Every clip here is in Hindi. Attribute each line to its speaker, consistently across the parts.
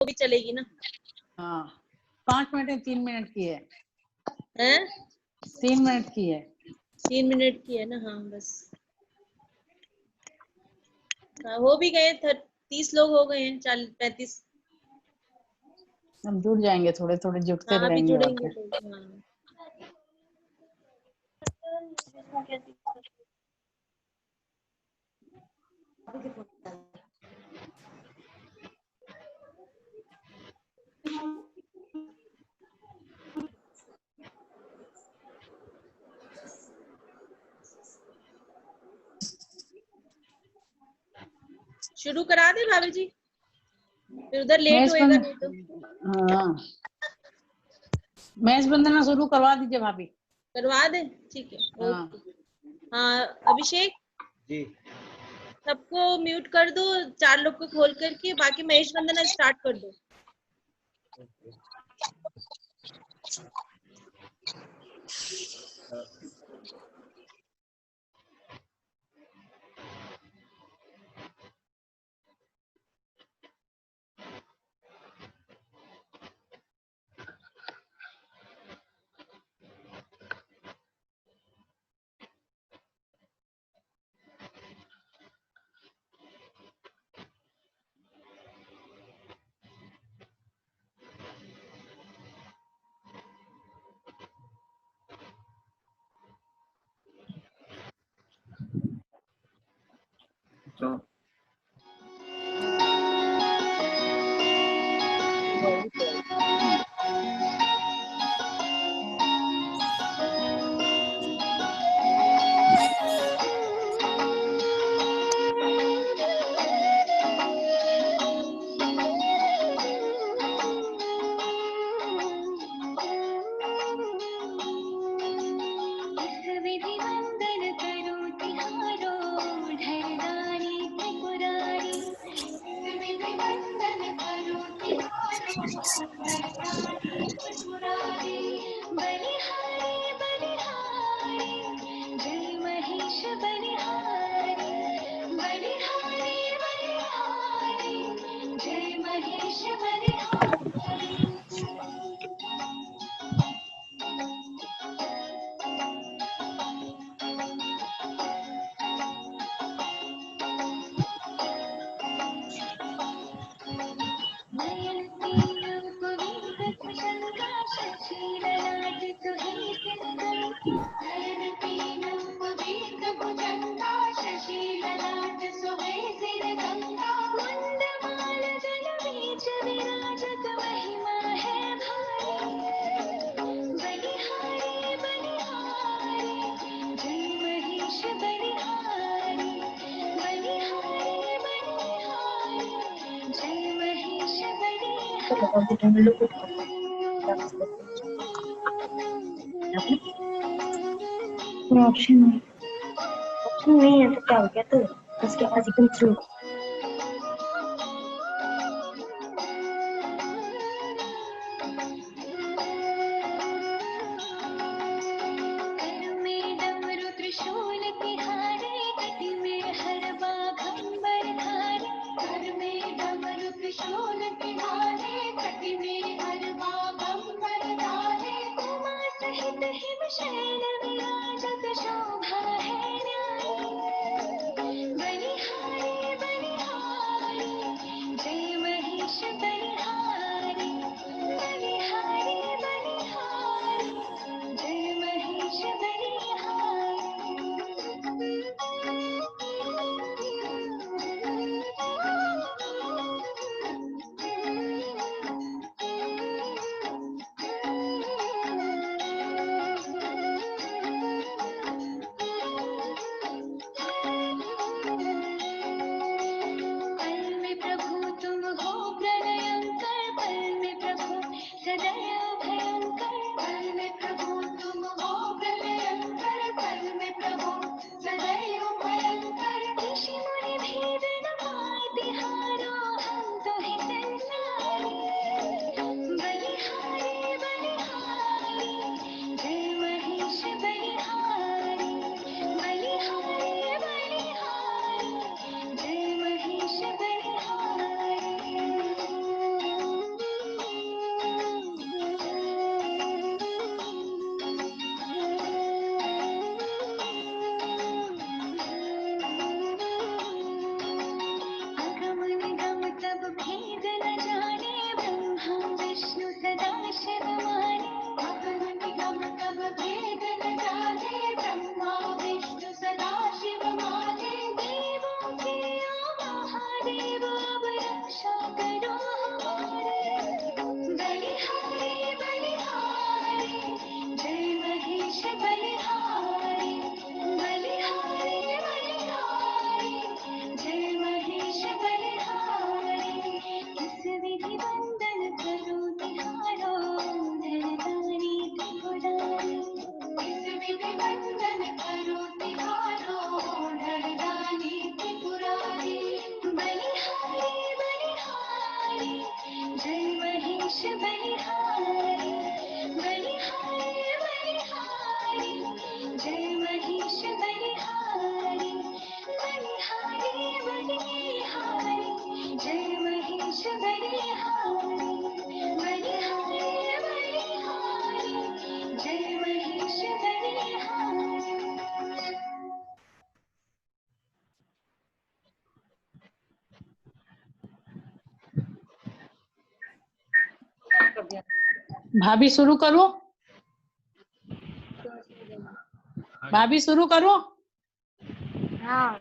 Speaker 1: वो भी चलेगी ना।
Speaker 2: हाँ 5 मिनट 3 मिनट की है।
Speaker 1: हैं
Speaker 2: 3 मिनट की है।
Speaker 1: 3 मिनट की है ना। हाँ बस हाँ, हो भी गए 30 लोग हो गए हैं 40-35।
Speaker 2: हम जुड़ जाएंगे, थोड़े थोड़े जुड़ते
Speaker 1: हाँ अभी
Speaker 2: रहेंगे और
Speaker 1: जुड़ेंगे
Speaker 2: क्या।
Speaker 1: तो हाँ। शुरू करा दे भाभी जी, फिर उधर लेट
Speaker 2: मैच
Speaker 1: होएगा
Speaker 2: बंद,
Speaker 1: नहीं तो।
Speaker 2: हाँ मैच बंदना शुरू करवा दीजिए भाभी।
Speaker 1: करवा दे ठीक है।
Speaker 2: हाँ
Speaker 1: ओके। हाँ अभिषेक
Speaker 3: जी
Speaker 1: सबको म्यूट कर दो, 4 लोग को खोल करके, बाकी महेश वंदना स्टार्ट कर दो।
Speaker 3: तो
Speaker 4: ऑप्शन नहीं है तो क्या हो गया, तो उसके पास एकदम थ्रू।
Speaker 2: भाभी शुरू करो, भाभी शुरू करो।
Speaker 4: हाँ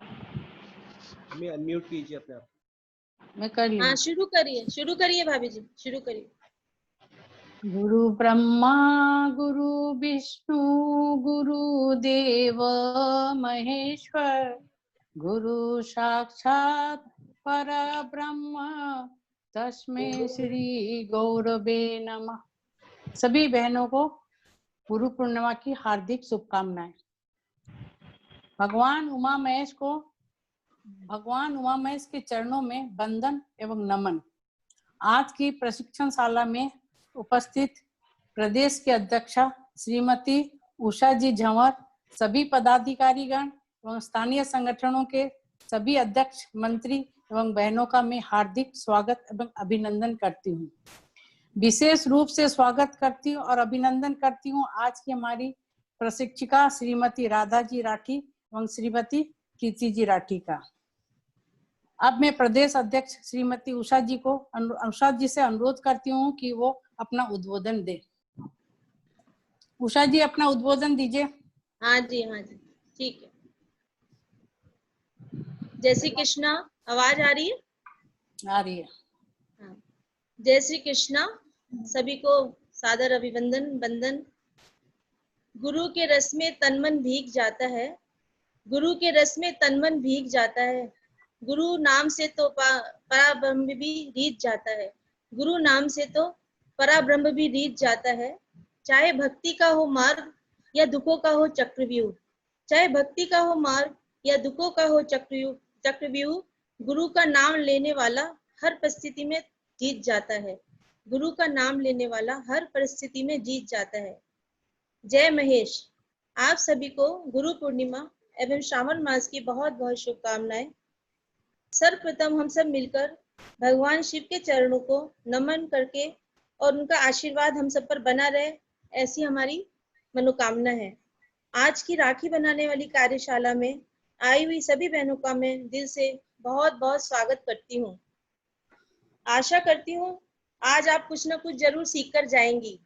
Speaker 3: हमें अनम्यूट कीजिए अपने आप।
Speaker 2: मैं कर ली।
Speaker 1: हाँ शुरू करिए भाभी जी, शुरू करिए।
Speaker 2: गुरु ब्रह्मा गुरु विष्णु गुरु देव महेश्वर, गुरु साक्षात पर ब्रह्म तस्मै श्री गौरवे नमः। सभी बहनों को गुरु पूर्णिमा की हार्दिक शुभकामनाएं। भगवान उमा महेश के चरणों में वंदन एवं नमन। आज की प्रशिक्षणशाला में उपस्थित प्रदेश के अध्यक्षा श्रीमती उषा जी झंवर, सभी पदाधिकारीगण एवं स्थानीय संगठनों के सभी अध्यक्ष, मंत्री एवं बहनों का मैं हार्दिक स्वागत एवं अभिनंदन करती हूँ। विशेष रूप से स्वागत करती हूँ और अभिनंदन करती हूँ आज की हमारी प्रशिक्षिका श्रीमती राधा जी राठी एवं श्रीमती कीर्ति जी राठी का। अब मैं प्रदेश अध्यक्ष श्रीमती उषा जी से अनुरोध करती हूँ कि वो अपना उद्बोधन दे। उषा जी अपना उद्बोधन दीजिए।
Speaker 1: हाँ जी ठीक है। जय श्री कृष्णा, आवाज आ रही है?
Speaker 2: आ रही है।
Speaker 1: हाँ। जय श्री कृष्णा, सभी को सादर अभिवंदन वंदन। गुरु के रस में तन मन भीग जाता है, गुरु के रस में तन मन भीग जाता है। गुरु नाम से तो पराब्रह्म भी रीत जाता है, गुरु नाम से तो पराब्रह्म भी रीत जाता है। चाहे भक्ति का हो मार्ग या दुखों का हो चक्रव्यूह, चाहे भक्ति का हो मार्ग या दुखों का हो चक्रव्यूह, गुरु का नाम लेने वाला हर परिस्थिति में जीत जाता है, गुरु का नाम लेने वाला हर परिस्थिति में जीत जाता है। जय महेश। आप सभी को गुरु पूर्णिमा एवं श्रावण मास की बहुत बहुत शुभकामनाएं। सर्वप्रथम हम सब मिलकर भगवान शिव के चरणों को नमन करके और उनका आशीर्वाद हम सब पर बना रहे, ऐसी हमारी मनोकामना है। आज की राखी बनाने वाली कार्यशाला में आई हुई सभी बहनों का मैं दिल से बहुत बहुत स्वागत करती हूँ। आशा करती हूँ आज आप कुछ न कुछ जरूर सीख कर जाएंगी।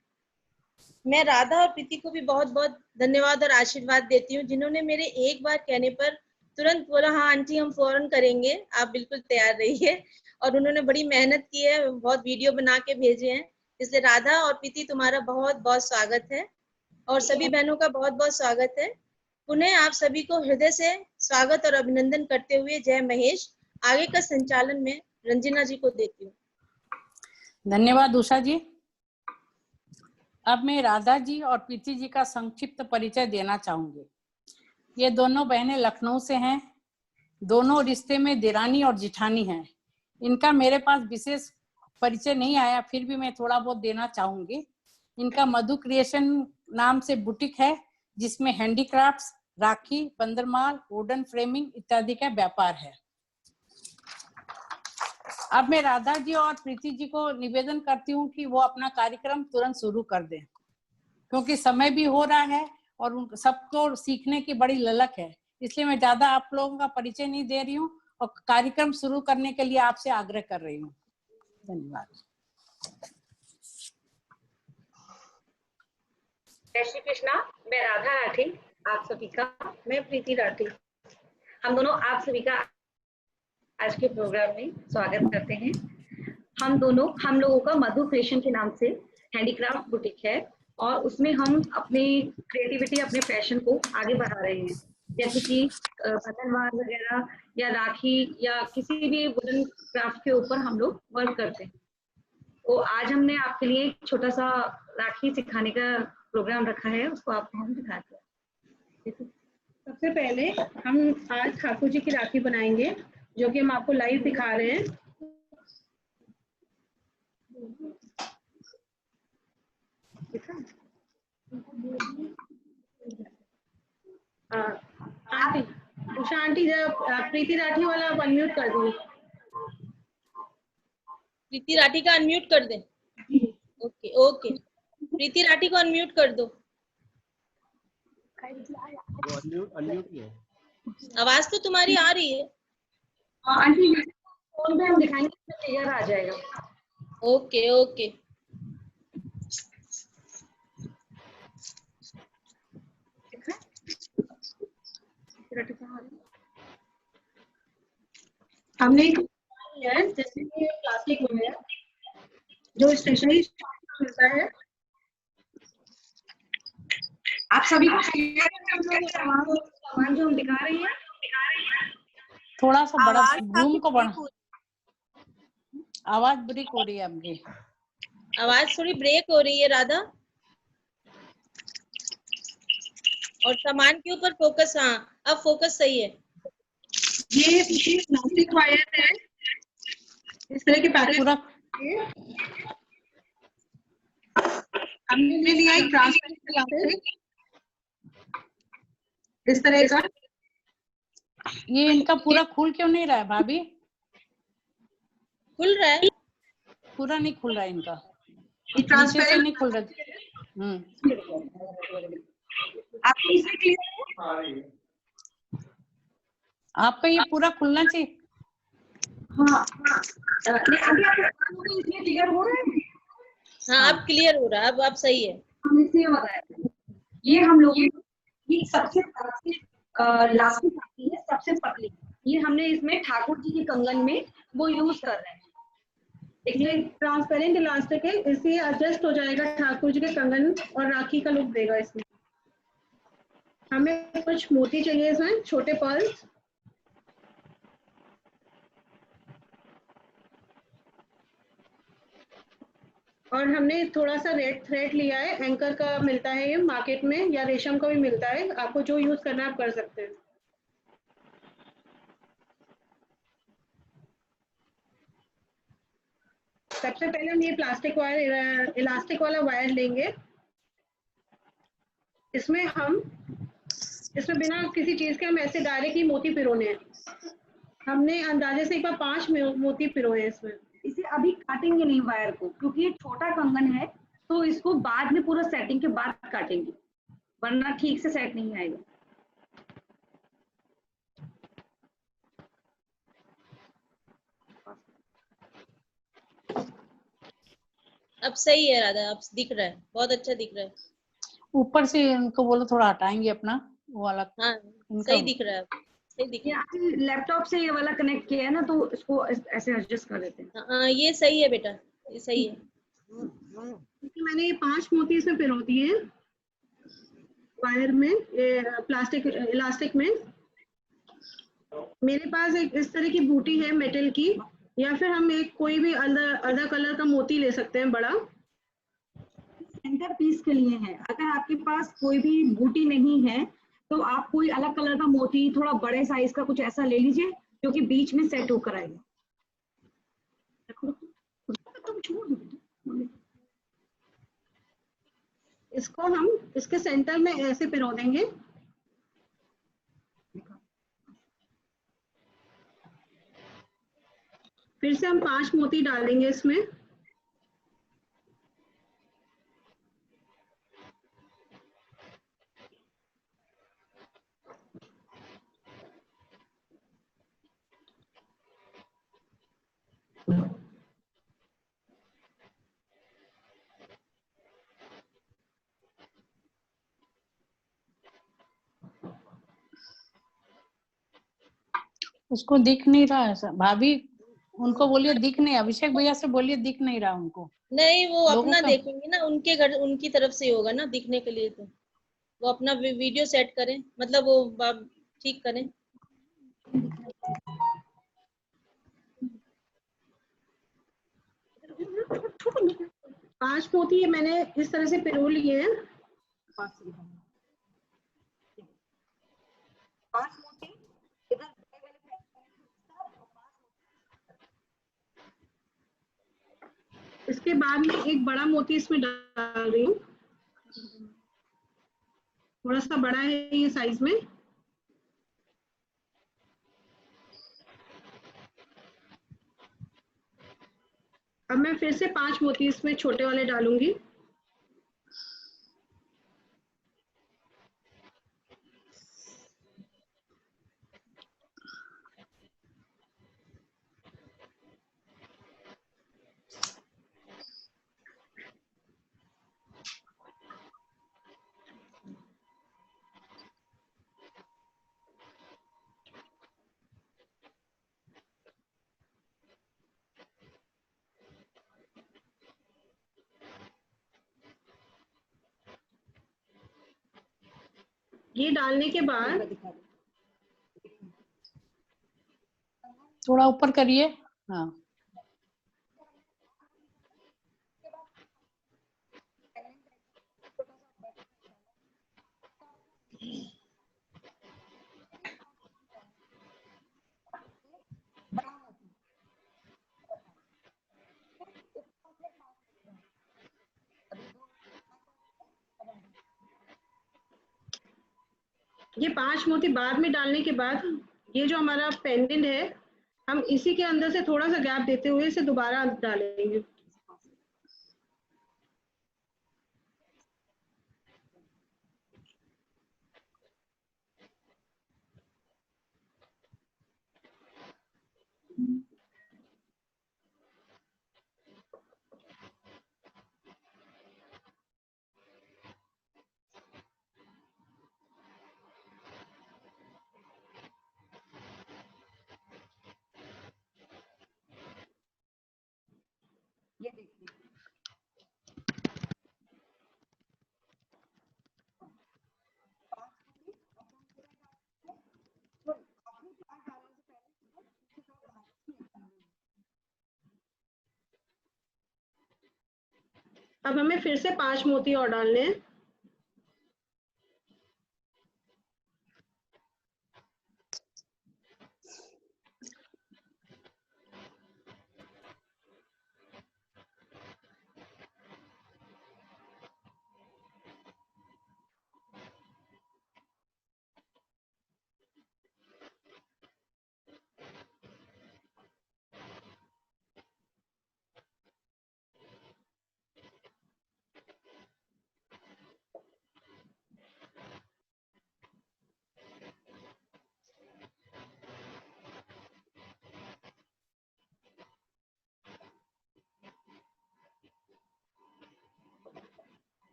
Speaker 1: मैं राधा और प्रीति को भी बहुत बहुत धन्यवाद और आशीर्वाद देती हूँ, जिन्होंने मेरे एक बार कहने पर तुरंत बोला हाँ आंटी हम फौरन करेंगे, आप बिल्कुल तैयार रहिए। और उन्होंने बड़ी मेहनत की है, बहुत वीडियो बना के भेजे हैं। इसलिए राधा और प्रीति तुम्हारा बहुत बहुत स्वागत है और सभी बहनों का बहुत बहुत स्वागत है। पुनः आप सभी को हृदय से स्वागत और अभिनंदन करते हुए जय महेश। आगे का संचालन में रंजना जी को देती हूँ।
Speaker 2: धन्यवाद उषा जी। अब मैं राधा जी और प्रीति जी का संक्षिप्त परिचय देना चाहूंगी। ये दोनों बहनें लखनऊ से हैं, दोनों रिश्ते में देरानी और जिठानी हैं। इनका मेरे पास विशेष परिचय नहीं आया, फिर भी मैं थोड़ा बहुत देना चाहूंगी। इनका मधु क्रिएशन नाम से बुटीक है, जिसमें हैंडीक्राफ्ट्स, राखी, बंदरमाल, वुडन फ्रेमिंग इत्यादि का व्यापार है। अब मैं राधा जी और प्रीति जी को निवेदन करती हूँ कि वो अपना कार्यक्रम तुरंत शुरू कर दें, क्योंकि समय भी हो रहा है और सबको सीखने की बड़ी ललक है। इसलिए मैं ज्यादा आप लोगों का परिचय नहीं दे रही हूँ और कार्यक्रम शुरू करने के लिए आपसे आग्रह कर रही हूँ। धन्यवाद।
Speaker 5: जय श्री कृष्णा। मैं राधा राठी आप सभी का, मैं प्रीति राठी, हम दोनों आप सभी का आज के प्रोग्राम में स्वागत करते हैं। हम लोगों का मधु क्रिएशन के नाम से हैंडीक्राफ्ट बुटीक है और उसमें हम अपनी क्रिएटिविटी, अपने पैशन को आगे बढ़ा रहे हैं, जैसे कि बटनवार वगैरह या राखी या किसी भी वुडन क्राफ्ट के ऊपर हम लोग वर्क करते हैं। तो आज हमने आपके लिए एक छोटा सा राखी सिखाने का प्रोग्राम रखा है, उसको आपको हम दिखाते हैं।
Speaker 6: सबसे पहले हम आज ठाकुर जी की राखी बनाएंगे, जो कि हम आपको लाइव दिखा रहे हैं। आंटी, उषा आंटी जब प्रीति राठी वाला आप अनम्यूट कर दीजिए।
Speaker 1: प्रीति राठी का अनम्यूट कर दे। ओके ओके, प्रीति राठी को अनम्यूट कर दो।
Speaker 3: वो अनम्यूट ही है।
Speaker 1: आवाज तो तुम्हारी आ रही है।
Speaker 5: आंटी फोन पे हम दिखाएंगे तो क्लियर आ जाएगा।
Speaker 1: ओके ओके,
Speaker 6: हमने जैसे कि प्लास्टिक वगैरह जो स्टेशनरी मिलता है, आप सभी को सामान जो हम दिखा रही हैं,
Speaker 2: थोड़ा सा बड़ा रूम को बड़ा, आवाज ब्रेक हो रही है आपकी।
Speaker 1: आवाज थोड़ी ब्रेक हो रही है राधा। और सामान के ऊपर फोकस। हाँ, अब फोकस सही है।
Speaker 6: ये प्लास्टिक वायर है, इस तरह के पैकेट
Speaker 2: पूरा
Speaker 6: हमने लिया एक ट्रांसपेरेंट प्लास्टिक इस तरह का।
Speaker 2: ये इनका पूरा खुल क्यों नहीं रहा है भाभी?
Speaker 1: खुल रहा है?
Speaker 2: पूरा नहीं खुल रहा है इनका,
Speaker 6: ये
Speaker 2: नीचे से
Speaker 6: ट्रांसपेरेंट
Speaker 2: नहीं खुल रहा।
Speaker 6: आपको इससे क्लियर?
Speaker 2: आपका ये पूरा खुलना चाहिए।
Speaker 6: हाँ अभी इसमें क्लियर हो रहा है।
Speaker 1: हाँ, अब क्लियर हो रहा है। अब सही है।
Speaker 5: हमने इसलिए बताया ये हम लोगों ये सबसे लास्टिक आती है, सबसे पतली। ये हमने इसमें ठाकुर जी के कंगन में वो यूज कर रहे हैं।
Speaker 6: ये ट्रांसपेरेंट इलास्टिक है, इससे एडजस्ट हो जाएगा ठाकुर जी के कंगन और राखी का लुक देगा इसमें। हमें कुछ मोती चाहिए इसमें, छोटे पर्ल्स। और हमने थोड़ा सा रेड थ्रेड लिया है, एंकर का मिलता है ये मार्केट में, या रेशम का भी मिलता है, आपको जो यूज करना है आप कर सकते हैं। सबसे पहले हम ये प्लास्टिक वायर इलास्टिक वाला वायर लेंगे। इसमें बिना किसी चीज के हम ऐसे डायरेक्ट ही मोती पिरोने हैं। हमने अंदाजे से एक बार 5 मोती पिरोए हैं इसमें।
Speaker 5: इसे अभी काटेंगे नहीं वायर को, क्योंकि ये छोटा कंगन है, तो इसको बाद में पूरा सेटिंग के बाद काटेंगे, वरना ठीक से सेट नहीं आएगा।
Speaker 1: अब सही है राधा, अब दिख रहा है, बहुत अच्छा दिख रहा है।
Speaker 2: ऊपर से इनको बोलो थोड़ा हटाएंगे अपना वो वाला।
Speaker 1: हाँ, सही दिख रहा है, सही दिख रहा है।
Speaker 5: लैपटॉप से ये वाला कनेक्ट किया है ना, तो इसको ऐसे एडजस्ट कर देते हैं।
Speaker 1: हाँ, ये सही है बेटा, ये सही है।
Speaker 6: मैंने ये 5 मोती इसमें पिरो दिए हैं वायर में, प्लास्टिक इलास्टिक में। मेरे पास एक इस तरह की बूटी है मेटल की, या फिर हम एक कोई भी अदर कलर का मोती ले सकते हैं बड़ा।
Speaker 5: सेंटर पीस के लिए है। अगर आपके पास कोई भी बूटी नहीं है तो आप कोई अलग कलर का मोती, थोड़ा बड़े साइज का कुछ ऐसा ले लीजिए जो कि बीच में सेट होकर आएगा।
Speaker 6: इसको हम इसके सेंटर में ऐसे पिरो देंगे। फिर से हम 5 मोती डाल देंगे इसमें।
Speaker 2: उसको दिख नहीं रहा है भाभी, उनको बोलिए दिख नहीं, अभिषेक भैया से बोलिए दिख नहीं रहा उनको।
Speaker 1: नहीं, वो अपना देखेंगे ना, उनके घर उनकी तरफ से होगा ना दिखने के लिए, तो वो अपना वीडियो सेट करें, मतलब वो ठीक करें।
Speaker 6: पांच मोती मैंने इस तरह से पिरो लिए हैं। इसके बाद में एक बड़ा मोती इसमें डाल रही हूँ, थोड़ा सा बड़ा है ये साइज में। अब मैं फिर से 5 मोती इसमें छोटे वाले डालूंगी। ये डालने के बाद
Speaker 2: थोड़ा ऊपर करिए। हाँ,
Speaker 6: ये 5 मोती बाद में डालने के बाद ये जो हमारा पेंडेंट है, हम इसी के अंदर से थोड़ा सा गैप देते हुए इसे दोबारा डालेंगे। अब हमें फिर से 5 मोती और डालने हैं।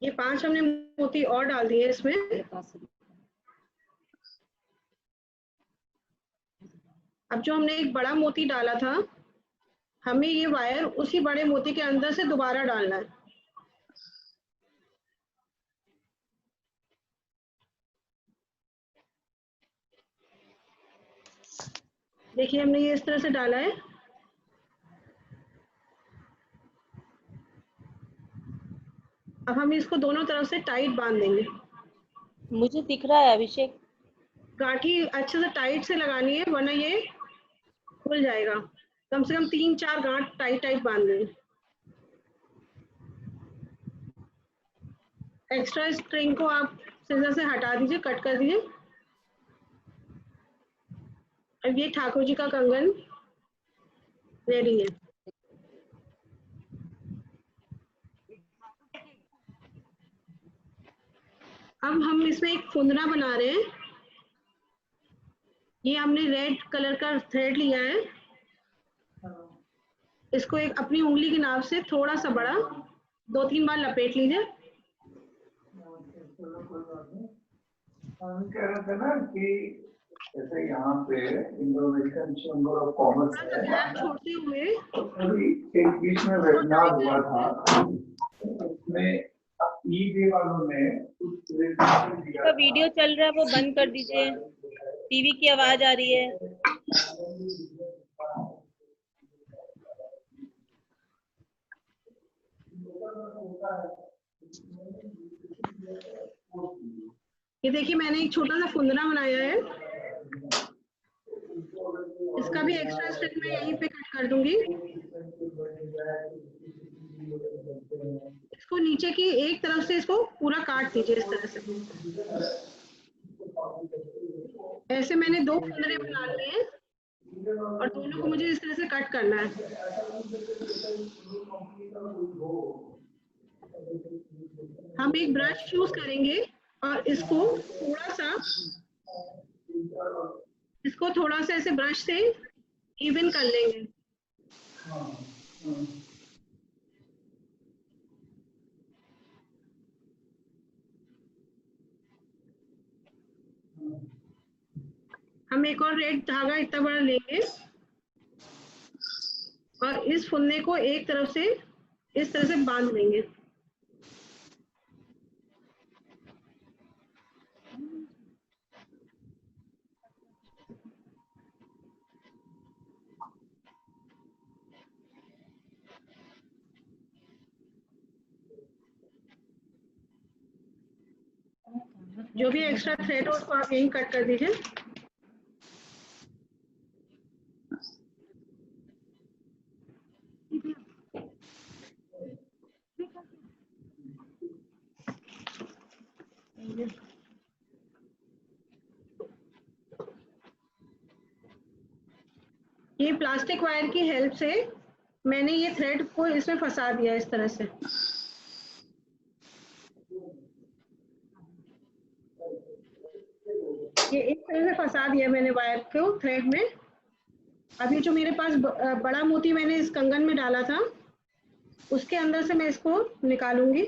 Speaker 6: ये 5 हमने मोती और डाल दिए इसमें। अब जो हमने एक बड़ा मोती डाला था, हमें ये वायर उसी बड़े मोती के अंदर से दोबारा डालना है। देखिए हमने ये इस तरह से डाला है। अब हम इसको दोनों तरफ से टाइट बांध देंगे।
Speaker 1: मुझे दिख रहा है अभिषेक।
Speaker 6: गांठी अच्छे से टाइट से लगानी है, वरना ये खुल जाएगा। कम से कम 3-4 गांठ टाइट टाइट बांध देंगे। एक्स्ट्रा स्ट्रिंग को आप सीजर से हटा दीजिए, कट कर दीजिए। अब ये ठाकुर जी का कंगन रेडी है। अब हम इसमें एक फुंदरा बना रहे हैं। ये हमने रेड कलर का थ्रेड लिया है। इसको एक अपनी उंगली की नाप से थोड़ा सा बड़ा 2-3 बार लपेट लीजिए।
Speaker 7: हम कह रहे थे ना कि जैसे यहाँ पे इंडोनेशियन चैम्बर ऑफ कॉमर्स है,
Speaker 6: गैप छोड़ते हुए
Speaker 7: अभी एक बीच में वेबिनार हुआ था, उसमें ईबे वालों ने
Speaker 1: उसका वीडियो चल रहा है, वो बंद कर दीजिए। टीवी की आवाज आ रही है।
Speaker 6: ये देखिए मैंने एक छोटा सा फुंदरा बनाया है। इसका भी एक्स्ट्रा स्टिच मैं यहीं पे कट कर दूंगी। इसको नीचे की एक तरफ से इसको पूरा काट दीजिए इस तरह से। ऐसे मैंने 2 फंदे बना लिए हैं और दोनों को मुझे इस तरह से कट करना है। हम एक ब्रश यूज करेंगे और इसको थोड़ा सा ऐसे ब्रश से इवन कर लेंगे। हम एक और रेड धागा इतना बड़ा लेंगे और इस फुन्ने को एक तरफ से इस तरह से बांध लेंगे। जो भी एक्स्ट्रा थ्रेड हो उसको आप यहीं कट कर दीजिए। ये प्लास्टिक वायर की हेल्प से मैंने ये थ्रेड को इसमें फंसा दिया इस तरह से। ये इस तरह से फंसा दिया मैंने वायर को थ्रेड में। अभी जो मेरे पास बड़ा मोती मैंने इस कंगन में डाला था उसके अंदर से मैं इसको निकालूंगी।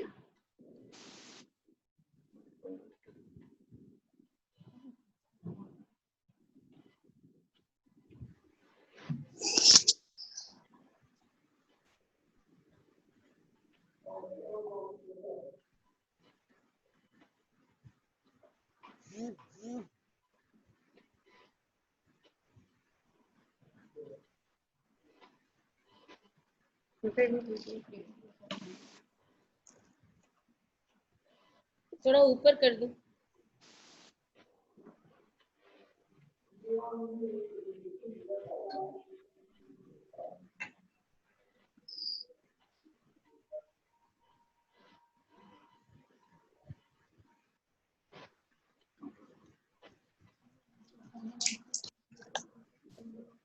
Speaker 1: थोड़ा ऊपर कर दो।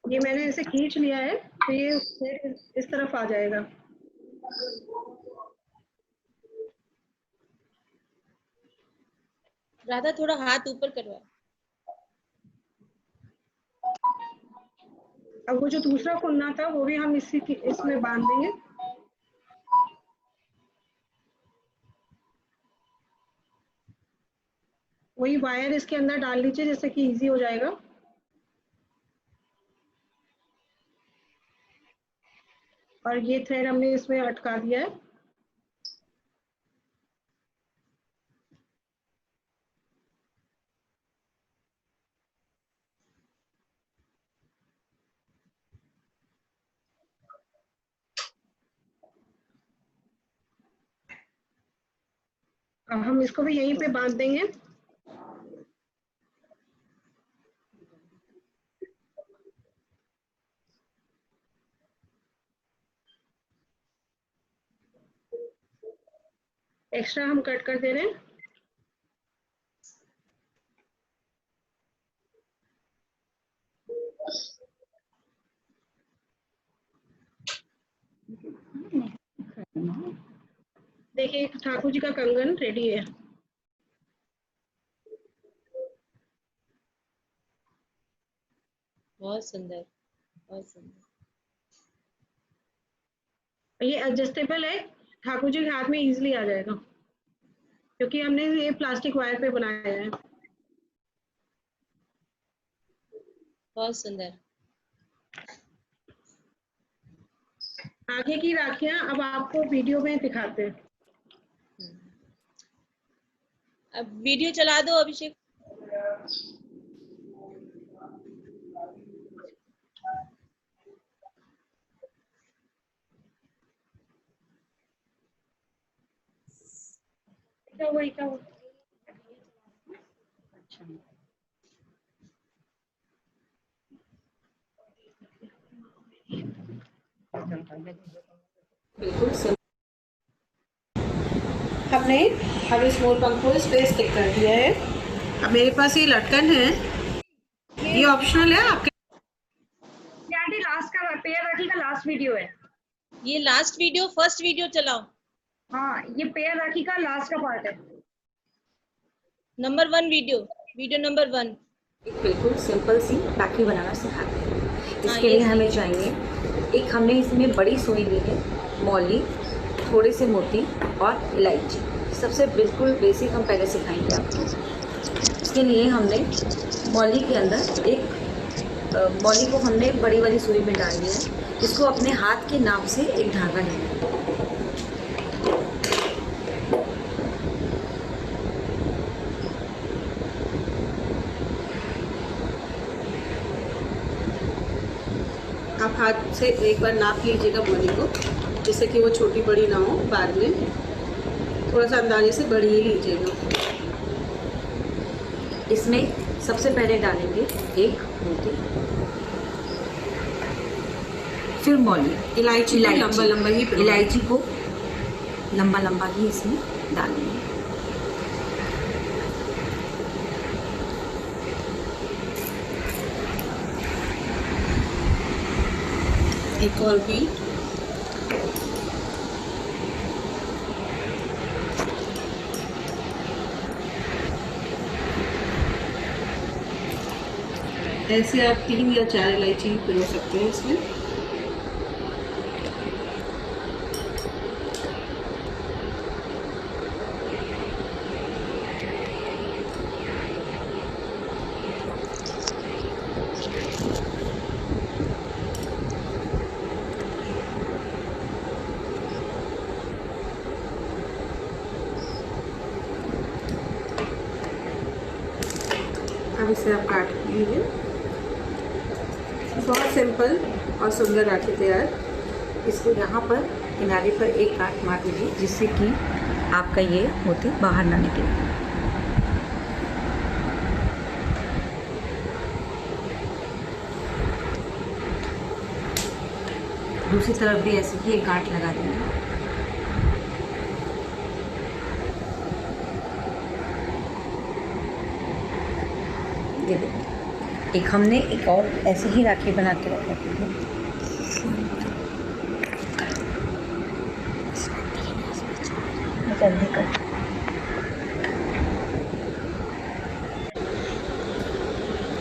Speaker 6: ये मैंने ऐसे खींच लिया है तो ये इस तरफ आ जाएगा।
Speaker 1: राधा थोड़ा हाथ ऊपर करवा।
Speaker 6: अब वो जो दूसरा फुन्ना था वो भी हम इसमें बांध देंगे। वही वायर इसके अंदर डाल लीजिए जैसे कि इजी हो जाएगा। और ये थ्रेड हमने इसमें अटका दिया है। अब हम इसको भी यहीं पे बांध देंगे। एक्स्ट्रा हम कट कर दे रहे हैं। देखिए ठाकुर जी का कंगन रेडी है।
Speaker 1: बहुत सुंदर, बहुत सुंदर।
Speaker 6: ये एडजस्टेबल है, ठाकुर जी के हाथ में इजीली आ जाएगा क्योंकि हमने ये प्लास्टिक वायर पे बनाया है।
Speaker 1: बहुत सुंदर।
Speaker 6: आगे की राखियां अब आपको वीडियो में दिखाते हैं।
Speaker 1: अब वीडियो चला दो अभिषेक।
Speaker 6: क्या हुआ क्या हुआ? अच्छा बिल्कुल हमने अब इस मोर पंख को इस पे स्टिक कर दिया है। अब मेरे पास ये लटकन है
Speaker 8: ये ऑप्शनल है आपके।
Speaker 5: आंटी लास्ट का पेयर राखी का लास्ट वीडियो है।
Speaker 1: ये लास्ट वीडियो, फर्स्ट वीडियो चलाओ।
Speaker 5: हाँ, ये पेयर राखी का लास्ट का पार्ट है।
Speaker 1: Number 1 video, video number 1।
Speaker 9: बिल्कुल सिंपल सी राखी बनाना सिखाते हैं। इसके
Speaker 1: ये
Speaker 9: लिए हमें चाहिए, एक हमने इसमें बड़ी सुई ली है, मौली, थोड़े से मोती और इलायची। सबसे बिल्कुल बेसिक हम पहले सिखाएंगे आपको। इसके लिए हमने मौली के अंदर मौली को हमने बड़ी वाली सुई में डाल दिया है। इसको अपने हाथ के नाप से एक धागा लेना है।
Speaker 8: आप हाथ से एक बार नाप लीजिएगा मौली को, जिससे कि वो छोटी बड़ी ना हो, बाद में थोड़ा सा अंदाजे से बड़ी ही लीजिएगा।
Speaker 9: इसमें सबसे पहले डालेंगे एक मोती, फिर मौली,
Speaker 8: इलायची लंबा लंबा ही,
Speaker 9: इलायची को लंबा लंबा ही इसमें डालेंगे।
Speaker 8: एक और भी ऐसे आप 3 या 4 इलायची पिरो सकते हैं इसमें। अब इसे आप काट लीजिए। बहुत सिंपल और सुंदर राखी तैयार।
Speaker 9: इसको यहाँ पर किनारे पर एक काट मार दीजिए, जिससे कि आपका ये मोती बाहर ना निकले। दूसरी तरफ भी ऐसे ही एक गांठ लगा देंगे। ये देखिए, एक हमने एक और ऐसे ही राखी बना के रख रखी है। जल्दी कर।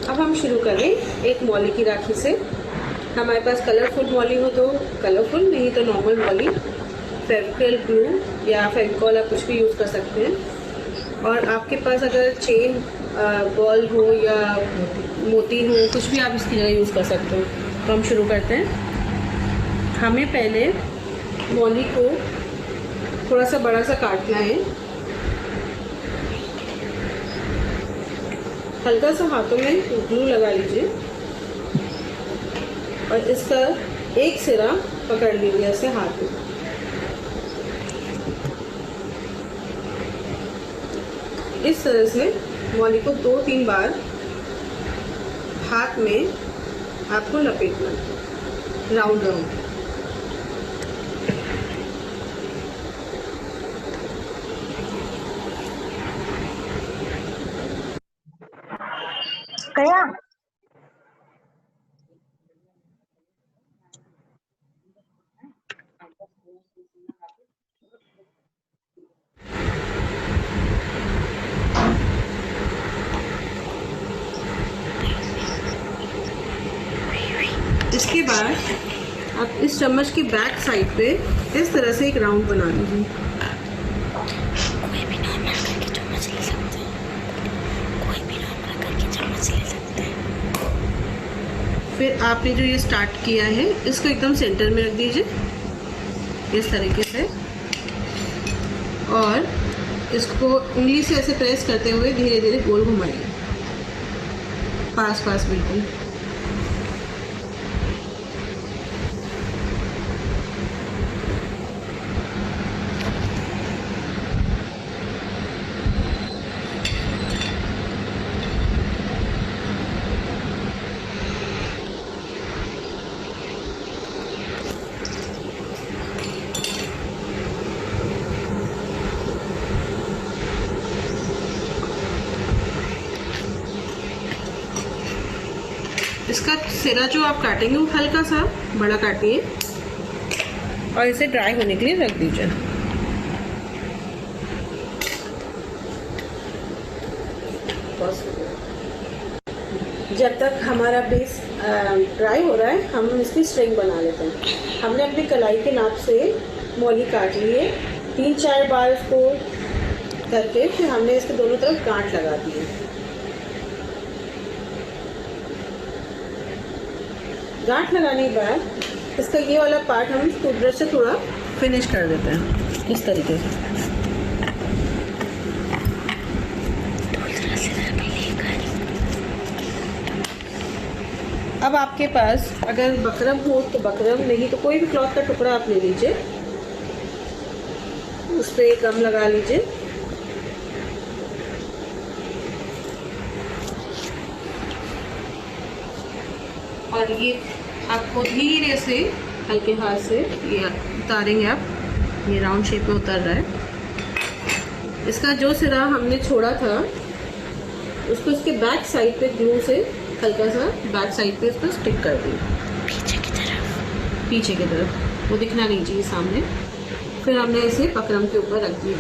Speaker 8: अब हम शुरू करें एक मौली की राखी से। हमारे पास कलरफुल मौली हो तो कलरफुल, नहीं तो नॉर्मल मौली, फेविक्रिल ग्लू या फेविकॉल आप कुछ भी यूज़ कर सकते हैं। और आपके पास अगर चेन बॉल हो या मोती हो, कुछ भी आप इसकी जगह यूज़ कर सकते हो। तो हम शुरू करते हैं। हमें पहले मौली को थोड़ा सा बड़ा सा काटना है। हल्का सा हाथों में ग्लू लगा लीजिए और इसका एक सिरा पकड़ लीजिए ऐसे हाथ में। इस तरह से मौली को 2-3 बार हाथ में आपको लपेटना है, राउंड राउंड।
Speaker 4: गया
Speaker 8: इसके बाद आप इस चम्मच की बैक साइड पे इस तरह से एक राउंड बना लीजिए।
Speaker 9: कोई भी नॉर्मल करके चम्मच ले सकते हैं, कोई भी नॉर्मल करके चम्मच ले सकते हैं।
Speaker 8: फिर आपने जो ये स्टार्ट किया है इसको एकदम सेंटर में रख दीजिए इस तरीके से, और इसको उंगली से ऐसे प्रेस करते हुए धीरे धीरे गोल घुमाइए, पास पास बिल्कुल। इसका सिरा जो आप काटेंगे वो हल्का सा बड़ा काटिए और इसे ड्राई होने के लिए रख दीजिए। जब तक हमारा बेस ड्राई हो रहा है हम इसकी स्ट्रिंग बना लेते हैं। हमने अपनी कलाई के नाप से मौली काट ली है, 3-4 बार इसको करके फिर हमने इसके दोनों तरफ गांठ लगा दी है। गांठ लगाने के बाद इसका ये वाला पार्ट हम टूथब्रश से थोड़ा फिनिश कर देते हैं इस तरीके से। अब आपके पास अगर बकरम हो तो बकरम, नहीं तो कोई भी क्लॉथ का टुकड़ा आप ले लीजिए, उस पर एक गम लगा लीजिए। और ये आपको धीरे से हल्के हाथ से ये उतारेंगे आप, ये राउंड शेप में उतर रहा है। इसका जो सिरा हमने छोड़ा था उसको इसके बैक साइड पे ग्लू से हल्का सा बैक साइड पे इसको स्टिक कर दिए, पीछे की तरफ, वो दिखना नहीं चाहिए सामने। फिर हमने इसे बकरम के ऊपर रख दिया।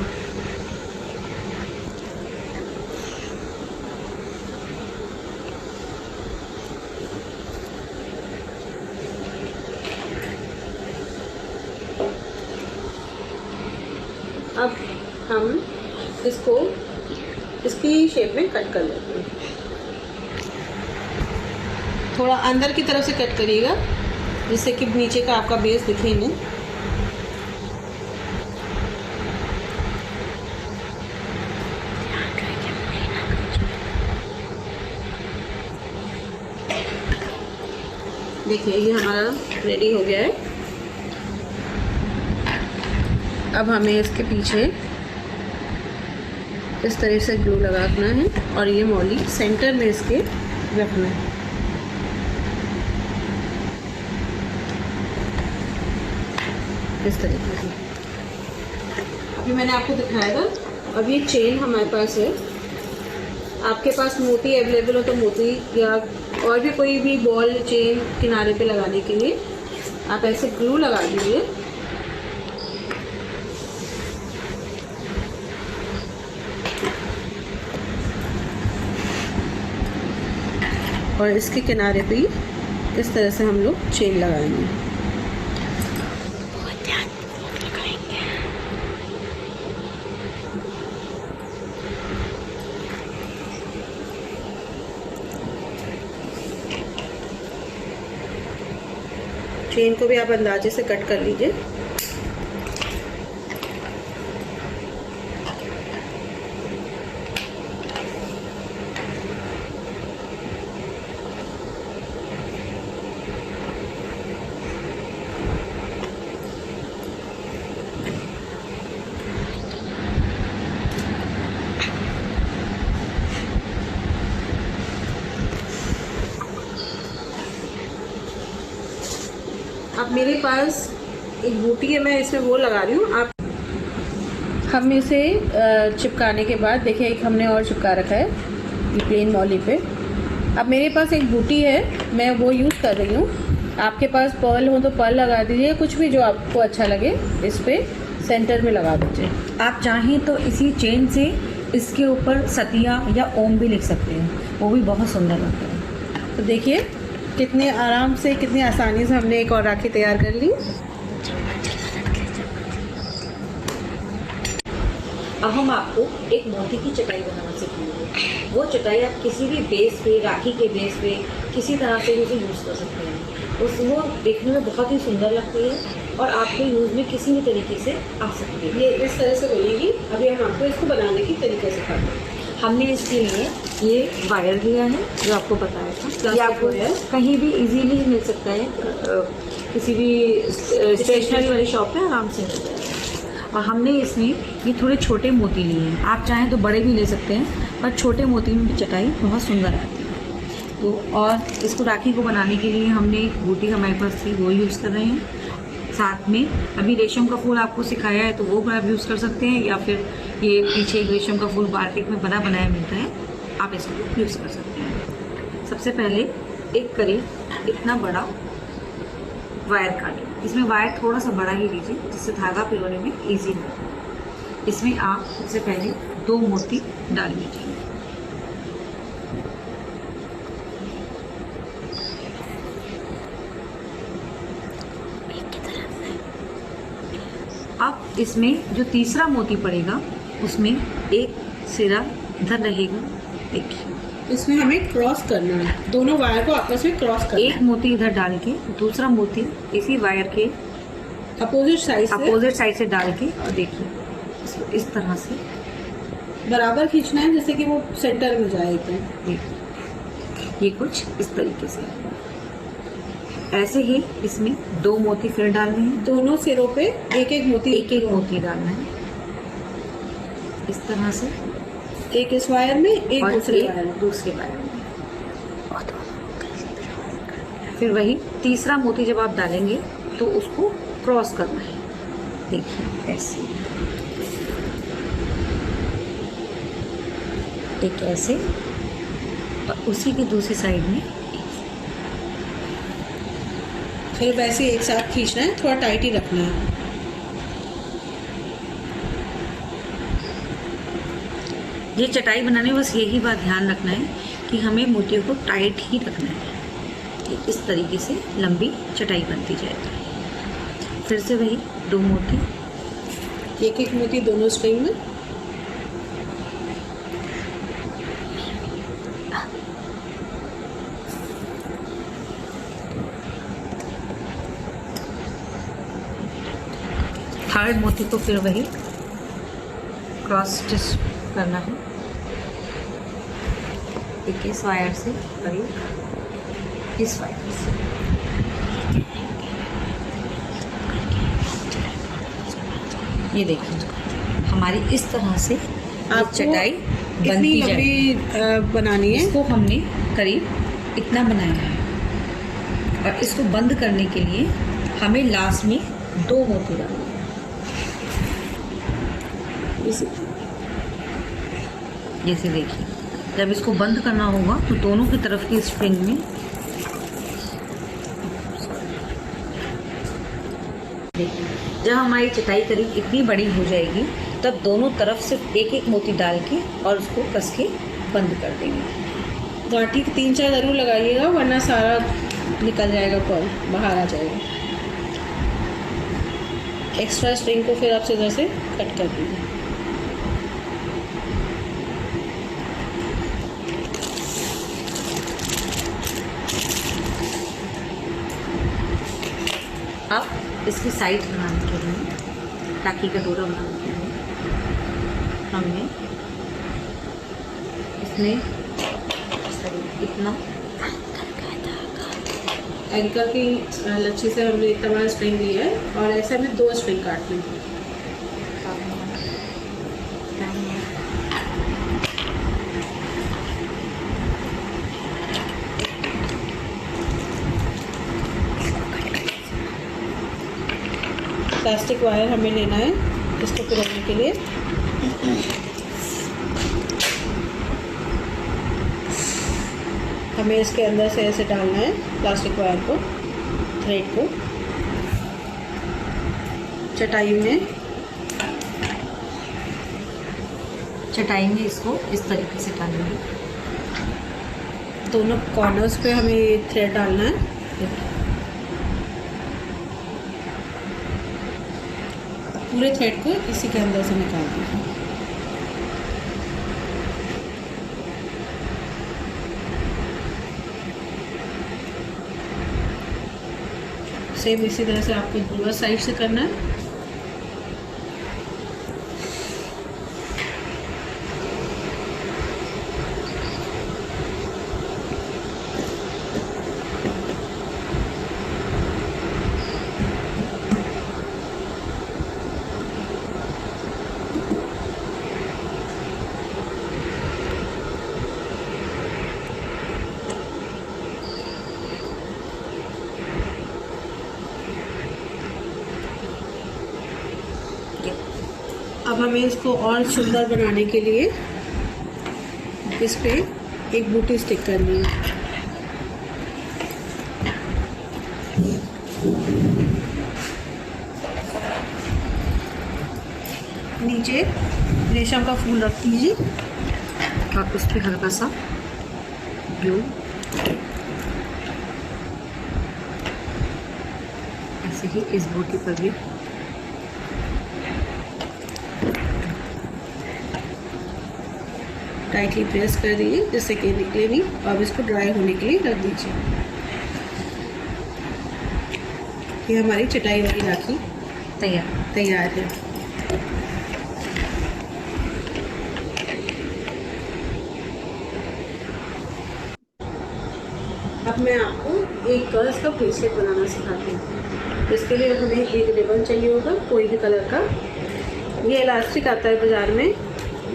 Speaker 8: अब हम इसको इसकी शेप में कट कर लेते हैं। थोड़ा अंदर की तरफ से कट करिएगा जिससे कि नीचे का आपका बेस दिखे नहीं। देखिए ये हमारा रेडी हो गया है। अब हमें इसके पीछे इस तरह से ग्लू लगाना है और ये मौली सेंटर में इसके रखना है। इस तरीके से अभी मैंने आपको दिखाया था। अब ये चेन हमारे पास है, आपके पास मोती अवेलेबल हो तो मोती या और भी कोई भी बॉल चेन किनारे पे लगाने के लिए आप ऐसे ग्लू लगा दीजिए। और इसके किनारे पे इस तरह से हम लोग चेन लगाएंगे। चेन को भी आप अंदाजे से कट कर लीजिए। अब मेरे पास एक बूटी है, मैं इसमें वो लगा रही हूँ। आप हम इसे चिपकाने के बाद देखिए एक हमने और चिपका रखा है ये प्लेन मौली पे। अब मेरे पास एक बूटी है, मैं वो यूज़ कर रही हूँ। आपके पास पर्ल हो तो पर्ल लगा दीजिए, कुछ भी जो आपको अच्छा लगे इस पे सेंटर में लगा दीजिए।
Speaker 9: आप चाहें तो इसी चेन से इसके ऊपर सतिया या ओम भी लिख सकते हैं, वो भी बहुत सुंदर लगता है।
Speaker 8: तो देखिए कितने आराम से, कितनी आसानी से हमने एक और राखी तैयार कर ली।
Speaker 9: अब हम आपको एक मोती की चटाई बनाना सिखाएंगे। वो चटाई आप किसी भी बेस पे, राखी के बेस पे किसी तरह से उसे यूज़ कर सकते हैं। वो देखने में बहुत ही सुंदर लगती है और आपके यूज़ में किसी भी तरीके से आ सकती है।
Speaker 8: ये इस तरह से बनेगी। अभी हम आपको इसको बनाने की तरीका सिखाते हैं।
Speaker 9: हमने इसके लिए ये वायर लिया है जो आपको बताया था, ये आपको कहीं भी इजीली मिल सकता है, किसी भी स्टेशनरी वाली शॉप पे आराम से मिल जाएगा। और हमने इसमें ये थोड़े छोटे मोती लिए हैं, आप चाहें तो बड़े भी ले सकते हैं, पर छोटे मोती में चटाई बहुत सुंदर आती है। तो और इसको राखी को बनाने के लिए हमने एक बूटी हमारे पास थी वो यूज़ कर रहे हैं। साथ में अभी रेशम का फूल आपको सिखाया है तो वो आप यूज़ कर सकते हैं, या फिर ये पीछे एक रेशम का फूल मार्केट में बना बनाया मिलता है, आप इसको यूज़ कर सकते हैं। सबसे पहले एक करीब इतना बड़ा वायर काटें। इसमें वायर थोड़ा सा बड़ा ही लीजिए जिससे धागा पिरोने में इजी हो। इसमें आप सबसे पहले 2 मोती डाल लीजिए। अब इसमें जो तीसरा मोती पड़ेगा उसमें एक सिरा इधर रहेगा। देखिए
Speaker 8: इसमें हमें क्रॉस करना है, दोनों वायर को आपस में क्रॉस करना है।
Speaker 9: एक मोती इधर डाल के दूसरा मोती इसी वायर के
Speaker 8: अपोजिट साइड
Speaker 9: से डाल के, और देखिए इसको इस तरह से
Speaker 8: बराबर खींचना है जैसे कि वो सेंटर में जाए एकदम।
Speaker 9: ये कुछ इस तरीके से। ऐसे ही इसमें 2 मोती फिर डालने हैं।
Speaker 8: दोनों सिरों पे एक एक
Speaker 9: मोती डालना है इस तरह से,
Speaker 8: एक इस वायर में एक
Speaker 9: और
Speaker 8: दूसरे
Speaker 9: वायर में। फिर वही तीसरा मोती जब आप डालेंगे तो उसको क्रॉस करना है। देखिए ऐसे, एक ऐसे, और उसी की दूसरी साइड में
Speaker 8: फिर वैसे एक साथ खींचना है, थोड़ा टाइट ही रखना है।
Speaker 9: ये चटाई बनाने में बस यही बात ध्यान रखना है कि हमें मोतियों को टाइट ही रखना है। इस तरीके से लंबी चटाई बनती जाएगी। फिर से वही 2 मोती,
Speaker 8: एक एक मोती दोनों स्ट्रिंग में।
Speaker 9: थर्ड मोती को फिर वही क्रॉस स्टिच करना है, एक इस वायर से और एक इस वायर से। ये देखिए हमारी इस तरह से चटाई बनती जाएगी।
Speaker 8: बनानी है,
Speaker 9: इसको हमने करीब इतना बनाया है, और इसको बंद करने के लिए हमें लास्ट में 2 मोती डालना है। जैसे देखिए जब इसको बंद करना होगा तो दोनों की तरफ की स्प्रिंग में देखिए, जब हमारी चटाई करीब इतनी बड़ी हो जाएगी तब दोनों तरफ सिर्फ एक एक मोती डाल के और उसको कस के बंद कर देंगे।
Speaker 8: गांठी 3-4 जरूर लगाइएगा वरना सारा निकल जाएगा, बाहर आ जाएगा। एक्स्ट्रा स्ट्रिंग को फिर आप सीधा से कट कर दीजिए।
Speaker 9: अब इसकी साइड बनाने के लिए, टाकी का डोरा बनाने के लिए हमने इसमें इतना
Speaker 8: एंकर की लच्छी से हमने इतना बड़ा स्ट्रिंग लिया है, और ऐसे में 2 स्ट्रिंग काटनी है। प्लास्टिक वायर हमें लेना है इसको पिरोने के लिए। हमें इसके अंदर से ऐसे डालना है प्लास्टिक वायर को, थ्रेड को
Speaker 9: चटाई में इसको इस तरीके से डालेंगे।
Speaker 8: दोनों कॉर्नर्स पे हमें थ्रेड डालना है। पूरे थ्रेड को इसी के अंदर से निकाल दीजिए। सेम इसी तरह से आपको रिवर्स साइड से करना है। अब हमें इसको और सुंदर बनाने के लिए इस पे एक बूटी स्टिक करनी है। नीचे रेशम का फूल रख दीजिए और उस पर हल्का सा ब्लू, ऐसे ही इस बूटी पर भी टाइटली प्रेस कर दीजिए जिससे कि निकले नहीं। अब इसको ड्राई होने के लिए रख दीजिए। ये हमारी चटाई वाली राखी तैयार है। अब मैं आपको एक कर्ल्स का ब्रेसलेट बनाना सिखाती हूँ। इसके लिए हमें एक रिबन चाहिए होगा कोई भी कलर का। ये इलास्टिक आता है बाज़ार में।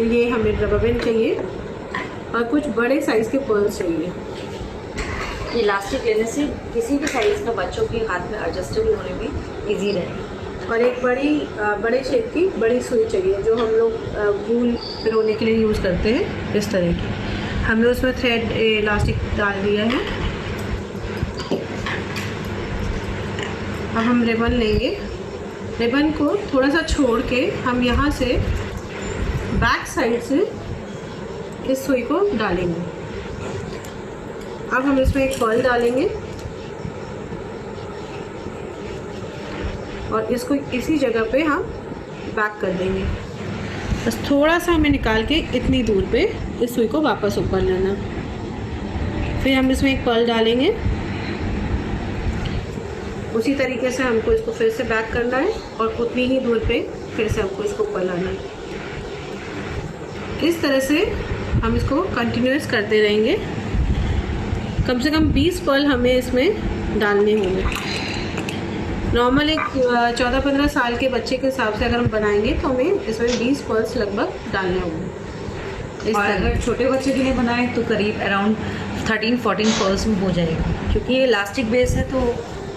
Speaker 8: ये हमें रबर बैंड चाहिए और कुछ बड़े साइज़ के पर्ल्स चाहिए।
Speaker 9: इलास्टिक लेने से किसी भी साइज़ का बच्चों के हाथ में एडजस्टेबल होने में इजी रहे।
Speaker 8: और एक बड़े शेप की बड़ी सुई चाहिए जो हम लोग वूल पिरोने के लिए यूज़ करते हैं, इस तरह की। हमने उसमें थ्रेड इलास्टिक डाल दिया है। अब हम रिबन लेंगे। रिबन को थोड़ा सा छोड़ के हम यहाँ से बैक साइड से इस सुई को डालेंगे। अब हम इसमें एक पर्ल डालेंगे और इसको इसी जगह पे हम बैक कर देंगे। बस थोड़ा सा हमें निकाल के इतनी दूर पे इस सुई को वापस ऊपर लेना। फिर हम इसमें एक पर्ल डालेंगे। उसी तरीके से हमको इसको फिर से बैक करना है और उतनी ही दूर पे फिर से हमको इसको ऊपर लाना है। इस तरह से हम इसको कंटिन्यूस करते रहेंगे। कम से कम 20 पर्ल हमें इसमें डालने होंगे। नॉर्मल एक 14-15 साल के बच्चे के हिसाब से अगर हम बनाएंगे तो हमें इसमें 20 पर्ल्स लगभग डालने होंगे।
Speaker 9: और अगर छोटे बच्चे के लिए बनाएं तो करीब अराउंड 13-14 पर्ल्स में हो जाएगा, क्योंकि ये इलास्टिक बेस है तो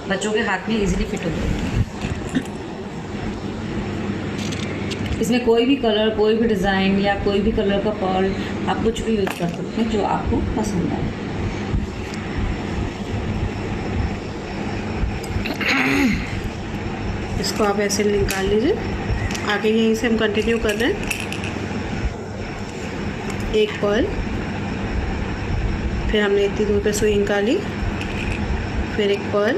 Speaker 9: बच्चों के हाथ में इजीली फिट हो जाएगी। इसमें कोई भी कलर, कोई भी डिज़ाइन या कोई भी कलर का पर्ल आप कुछ भी यूज़ कर सकते हैं जो आपको पसंद आए।
Speaker 8: इसको आप ऐसे निकाल लीजिए। आगे यहीं से हम कंटिन्यू कर रहे हैं। एक पर्ल, फिर हमने इतनी दूर पे सुई निकाली, फिर एक पर्ल,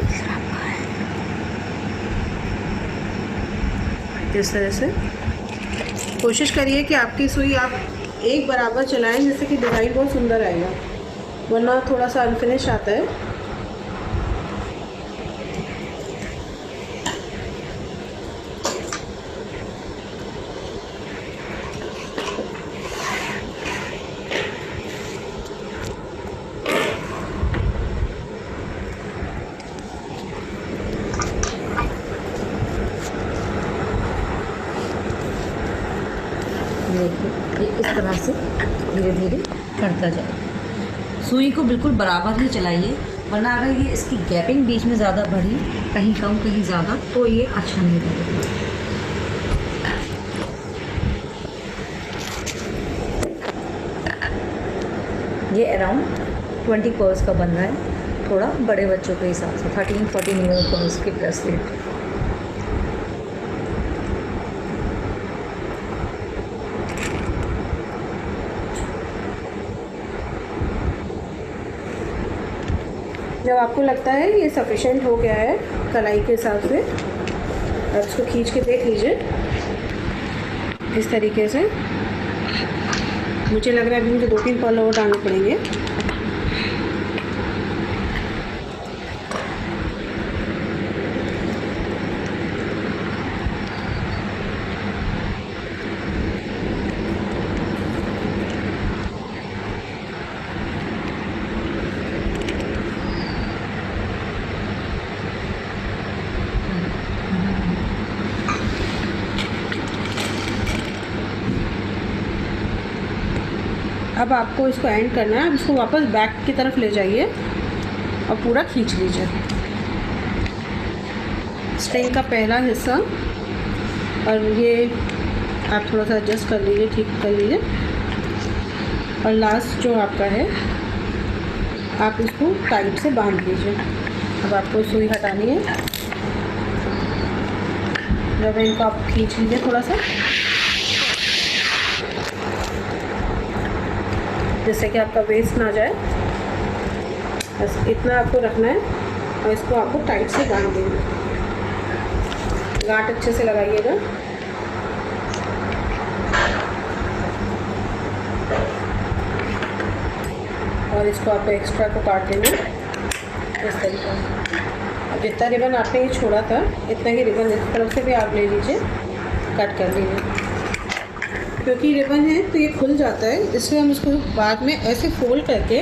Speaker 8: इस तरह से। कोशिश करिए कि आपकी सुई आप एक बराबर चलाएं जिससे कि डिज़ाइन बहुत सुंदर आएगा, वरना थोड़ा सा अनफिनिश आता है।
Speaker 9: ये इस तरह से धीरे धीरे बढ़ता जाए। सुई को बिल्कुल बराबर ही चलाइए, वरना अगर ये इसकी गैपिंग बीच में ज़्यादा बढ़ी, कहीं कम कहीं ज़्यादा, तो ये अच्छा नहीं लगेगा। ये अराउंड 20 पर्ल्स का बन रहा है, थोड़ा बड़े बच्चों के हिसाब से 13-14 ईयर पर्ल्स के ब्रेसलेट।
Speaker 8: जब आपको लगता है ये सफिशेंट हो गया है कलाई के हिसाब से, अब इसको खींच के देख लीजिए इस तरीके से। मुझे लग रहा है अभी मुझे 2-3 पर्ल और डालने पड़ेंगे। अब आपको इसको एंड करना है। अब इसको वापस बैक की तरफ ले जाइए और पूरा खींच लीजिए। स्ट्रिंग का पहला हिस्सा, और ये आप थोड़ा सा एडजस्ट कर लीजिए, ठीक कर लीजिए। और लास्ट जो आपका है आप इसको टाइट से बांध लीजिए। अब आपको सुई हटानी है। जब इनको आप खींच लीजिए थोड़ा सा, जिससे कि आपका वेस्ट ना जाए। बस इतना आपको रखना है और इसको आपको टाइट से गांठ देना। गांठ अच्छे से लगाइएगा। और इसको आपको एक्स्ट्रा को काट देना इस तरीके से। अब जितना रिबन आपने ये छोड़ा था इतना ही रिबन इस तरफ से भी आप ले लीजिए, कट कर लीजिए। क्योंकि रिबन है तो ये खुल जाता है, इसलिए हम इसको बाद में ऐसे फोल्ड करके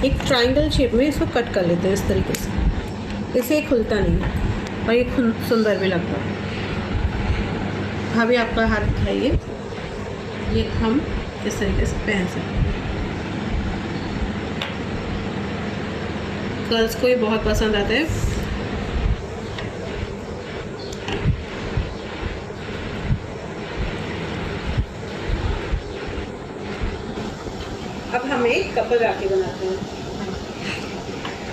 Speaker 8: एक ट्रायंगल शेप में इसको कट कर लेते हैं इस तरीके से। इससे ये खुलता नहीं है और ये सुंदर भी लगता है। अभी आपका हाथ दिखाइए, ये हम इस तरीके से पहन सकते हैं। गर्ल्स को ये बहुत पसंद आता है। अब हमें कपल राखी बनाते हैं।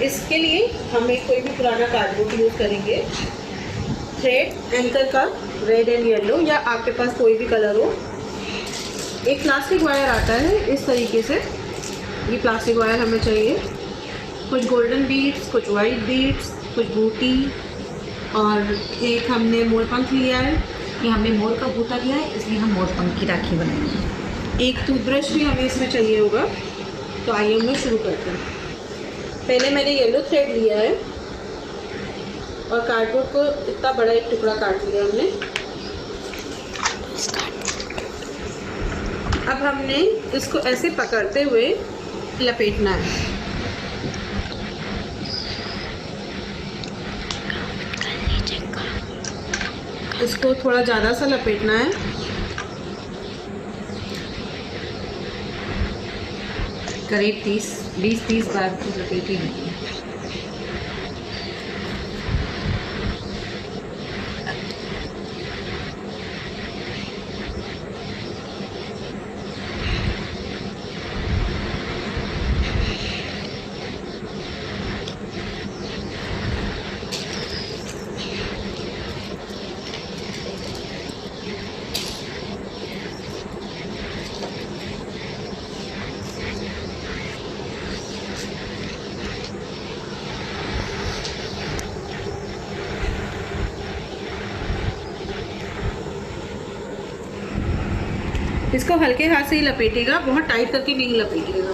Speaker 8: इसके लिए हम एक कोई भी पुराना कार्डबोर्ड यूज़ करेंगे। थ्रेड एंकर का रेड एंड येलो या आपके पास कोई भी कलर हो। एक प्लास्टिक वायर आता है इस तरीके से, ये प्लास्टिक वायर हमें चाहिए। कुछ गोल्डन बीड्स, कुछ वाइट बीड्स, कुछ बूटी, और एक हमने मोर पंख लिया है।
Speaker 9: ये हमने मोर का बूटा लिया है, इसलिए हम मोर पंख की राखी बनाएंगे।
Speaker 8: एक टूथब्रश भी हमें इसमें चाहिए होगा। तो आइए हम लोग शुरू करते हैं। पहले मैंने येलो थ्रेड लिया है और कार्डबोर्ड को इतना बड़ा एक टुकड़ा काट लिया हमने। अब हमने इसको ऐसे पकड़ते हुए लपेटना है। इसको थोड़ा ज़्यादा सा लपेटना है।
Speaker 9: करीब 20-30 बार तो लपेटी नहीं है।
Speaker 8: इसको हल्के हाथ से ही लपेटिएगा, बहुत टाइट करके नहीं लपेटिएगा।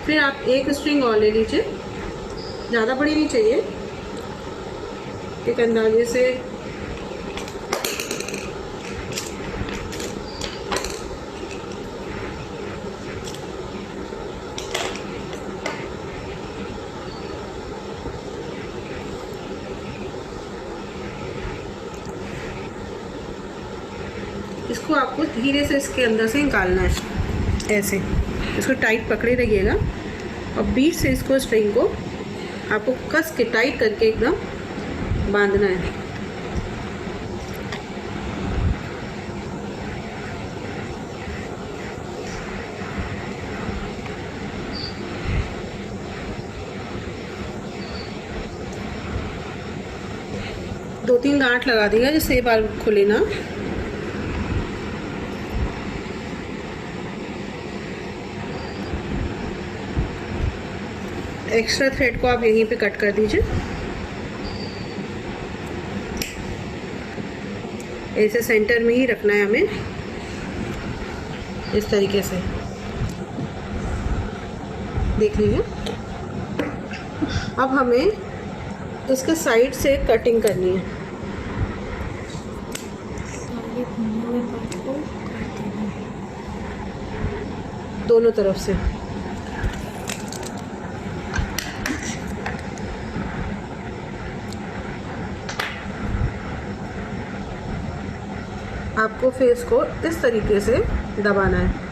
Speaker 8: फिर आप एक स्ट्रिंग और ले लीजिए, ज़्यादा बड़ी नहीं चाहिए। एक अंदाजे से इसको आपको धीरे से इसके अंदर से निकालना है। ऐसे इसको टाइट पकड़े रहिएगा और बीच से इसको स्ट्रिंग को आपको कस के टाइट करके एकदम बांधना है। दो तीन गांठ लगा देगा जिससे ये बार खुले ना। एक्स्ट्रा थ्रेड को आप यहीं पे कट कर दीजिए। ऐसे सेंटर में ही रखना है हमें, इस तरीके से। देख लीजिए। अब हमें इसके साइड से कटिंग करनी है। दोनों तरफ से आपको फेस को इस तरीके से दबाना है।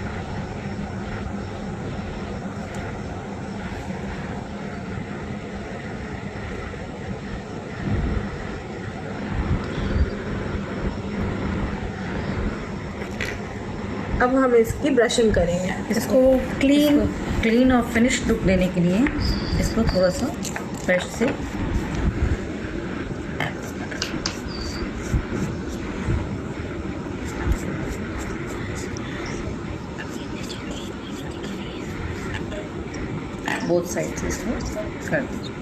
Speaker 8: अब हम इसकी ब्रशिंग करेंगे।
Speaker 9: इसको क्लीन और फिनिश लुक देने के लिए इसको थोड़ा सा ब्रश से। बोथ साइड से इसको कर दीजिए।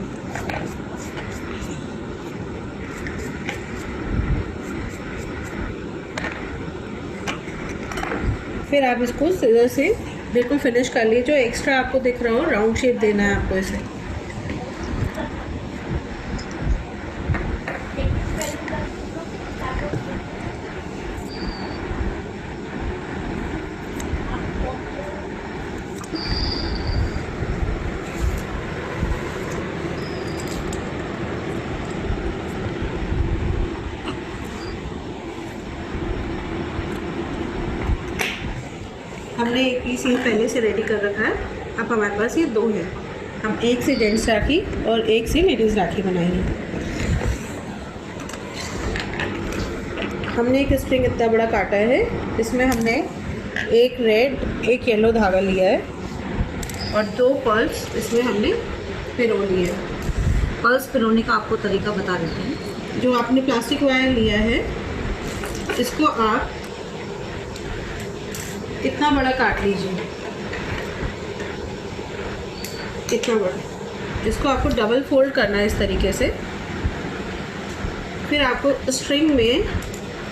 Speaker 8: फिर आप इसको सीजर से बिल्कुल फिनिश कर लीजिए। जो एक्स्ट्रा आपको दिख रहा हो राउंड शेप देना है आपको इसे। हमने एक पीस ये पहले से रेडी कर रखा है। अब हमारे पास ये 2 है। हम एक से जेंट्स राखी और एक से लेडीज़ राखी बनाएंगे। हमने एक स्ट्रिंग इतना बड़ा काटा है। इसमें हमने एक रेड एक येलो धागा लिया है और 2 पर्ल्स इसमें हमने पिरो लिए हैं।
Speaker 9: पर्ल्स पिरोने का आपको तरीका बता देते हैं।
Speaker 8: जो आपने प्लास्टिक वायर लिया है इसको आप इतना बड़ा काट लीजिए, इतना बड़ा। इसको आपको डबल फोल्ड करना है इस तरीके से। फिर आपको स्ट्रिंग में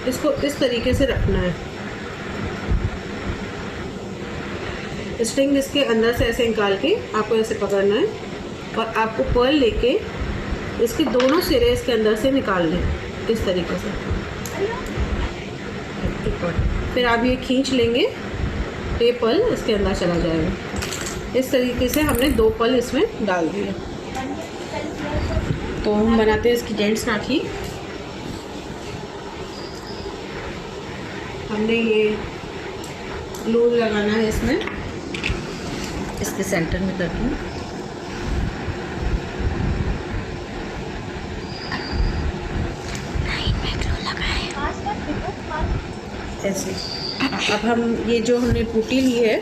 Speaker 8: इसको इस तरीके से रखना है। स्ट्रिंग इसके अंदर से ऐसे निकाल के आपको ऐसे पकड़ना है और आपको पर्ल लेके इसके दोनों सिरे इसके अंदर से निकाल लें इस तरीके से। फिर आप ये खींच लेंगे, ये पर्ल इसके अंदर चला जाएगा। इस तरीके से हमने 2 पर्ल इसमें डाल दिए। तो हम बनाते हैं इसकी जेंट्स राखी। हमने ये ग्लू लगाना है इसमें,
Speaker 9: इसके सेंटर में करके
Speaker 8: ऐसे। अब हम ये जो हमने बूटी ली है,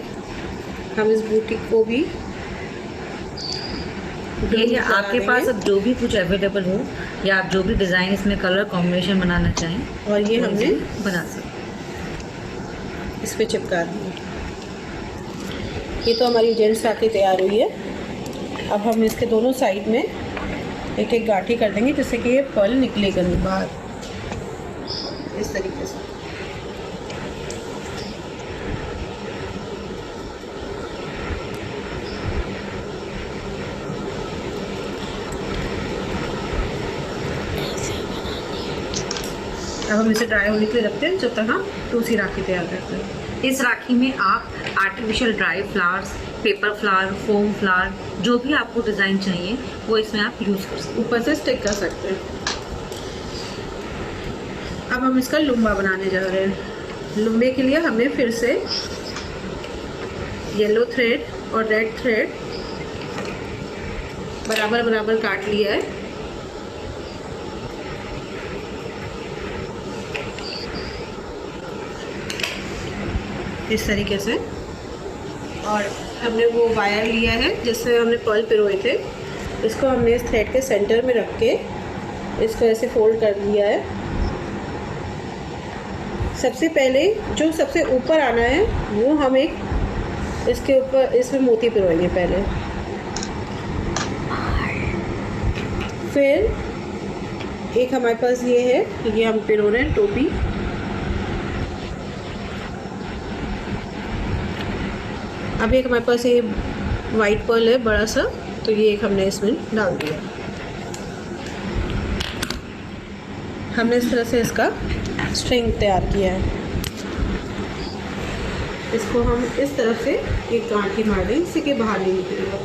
Speaker 8: हम इस बूटी को भी
Speaker 9: ये आपके पास अब जो भी कुछ अवेलेबल हो या आप जो भी डिज़ाइन इसमें कलर कॉम्बिनेशन बनाना चाहें
Speaker 8: और ये हमने
Speaker 9: बना सकते।
Speaker 8: इस पे चिपका दिए। ये तो हमारी जेंट्स राखी तैयार हुई है। अब हम इसके दोनों साइड में एक एक गांठी कर देंगे जिससे कि ये पर्ल निकलेगा नहीं बाहर, इस तरीके से। अब हम इसे ड्राई होने के लिए रखते हैं जब तक हम दूसरी राखी तैयार करते हैं।
Speaker 9: इस राखी में आप artificial dry flowers, paper flower, foam flower, जो भी आपको डिज़ाइन चाहिए वो इसमें आप यूज़ कर सकते हैं।
Speaker 8: ऊपर से स्टिक कर सकते हैं। अब हम इसका लुम्बा बनाने जा रहे हैं। लुम्बे के लिए हमने फिर से येलो थ्रेड और रेड थ्रेड बराबर बराबर काट लिया है। इस तरीके से। और हमने वो वायर लिया है जिससे हमने पर्ल पिरोए थे, इसको हमने इस थ्रेड के सेंटर में रख के इसको ऐसे फोल्ड कर दिया है। सबसे पहले जो सबसे ऊपर आना है वो हम एक इसके ऊपर इसमें मोती पिरोएंगे पहले। फिर एक हमारे पास ये है, ये हम पिरो रहे हैं टोपी। अब एक हमारे पास ये वाइट पर्ल है बड़ा सा, तो ये एक हमने इसमें डाल दिया। हमने इस तरह से इसका स्ट्रिंग तैयार किया है। इसको हम इस तरफ से एक गांठी मार दें जिससे कि बाहर नहीं निकलेगा।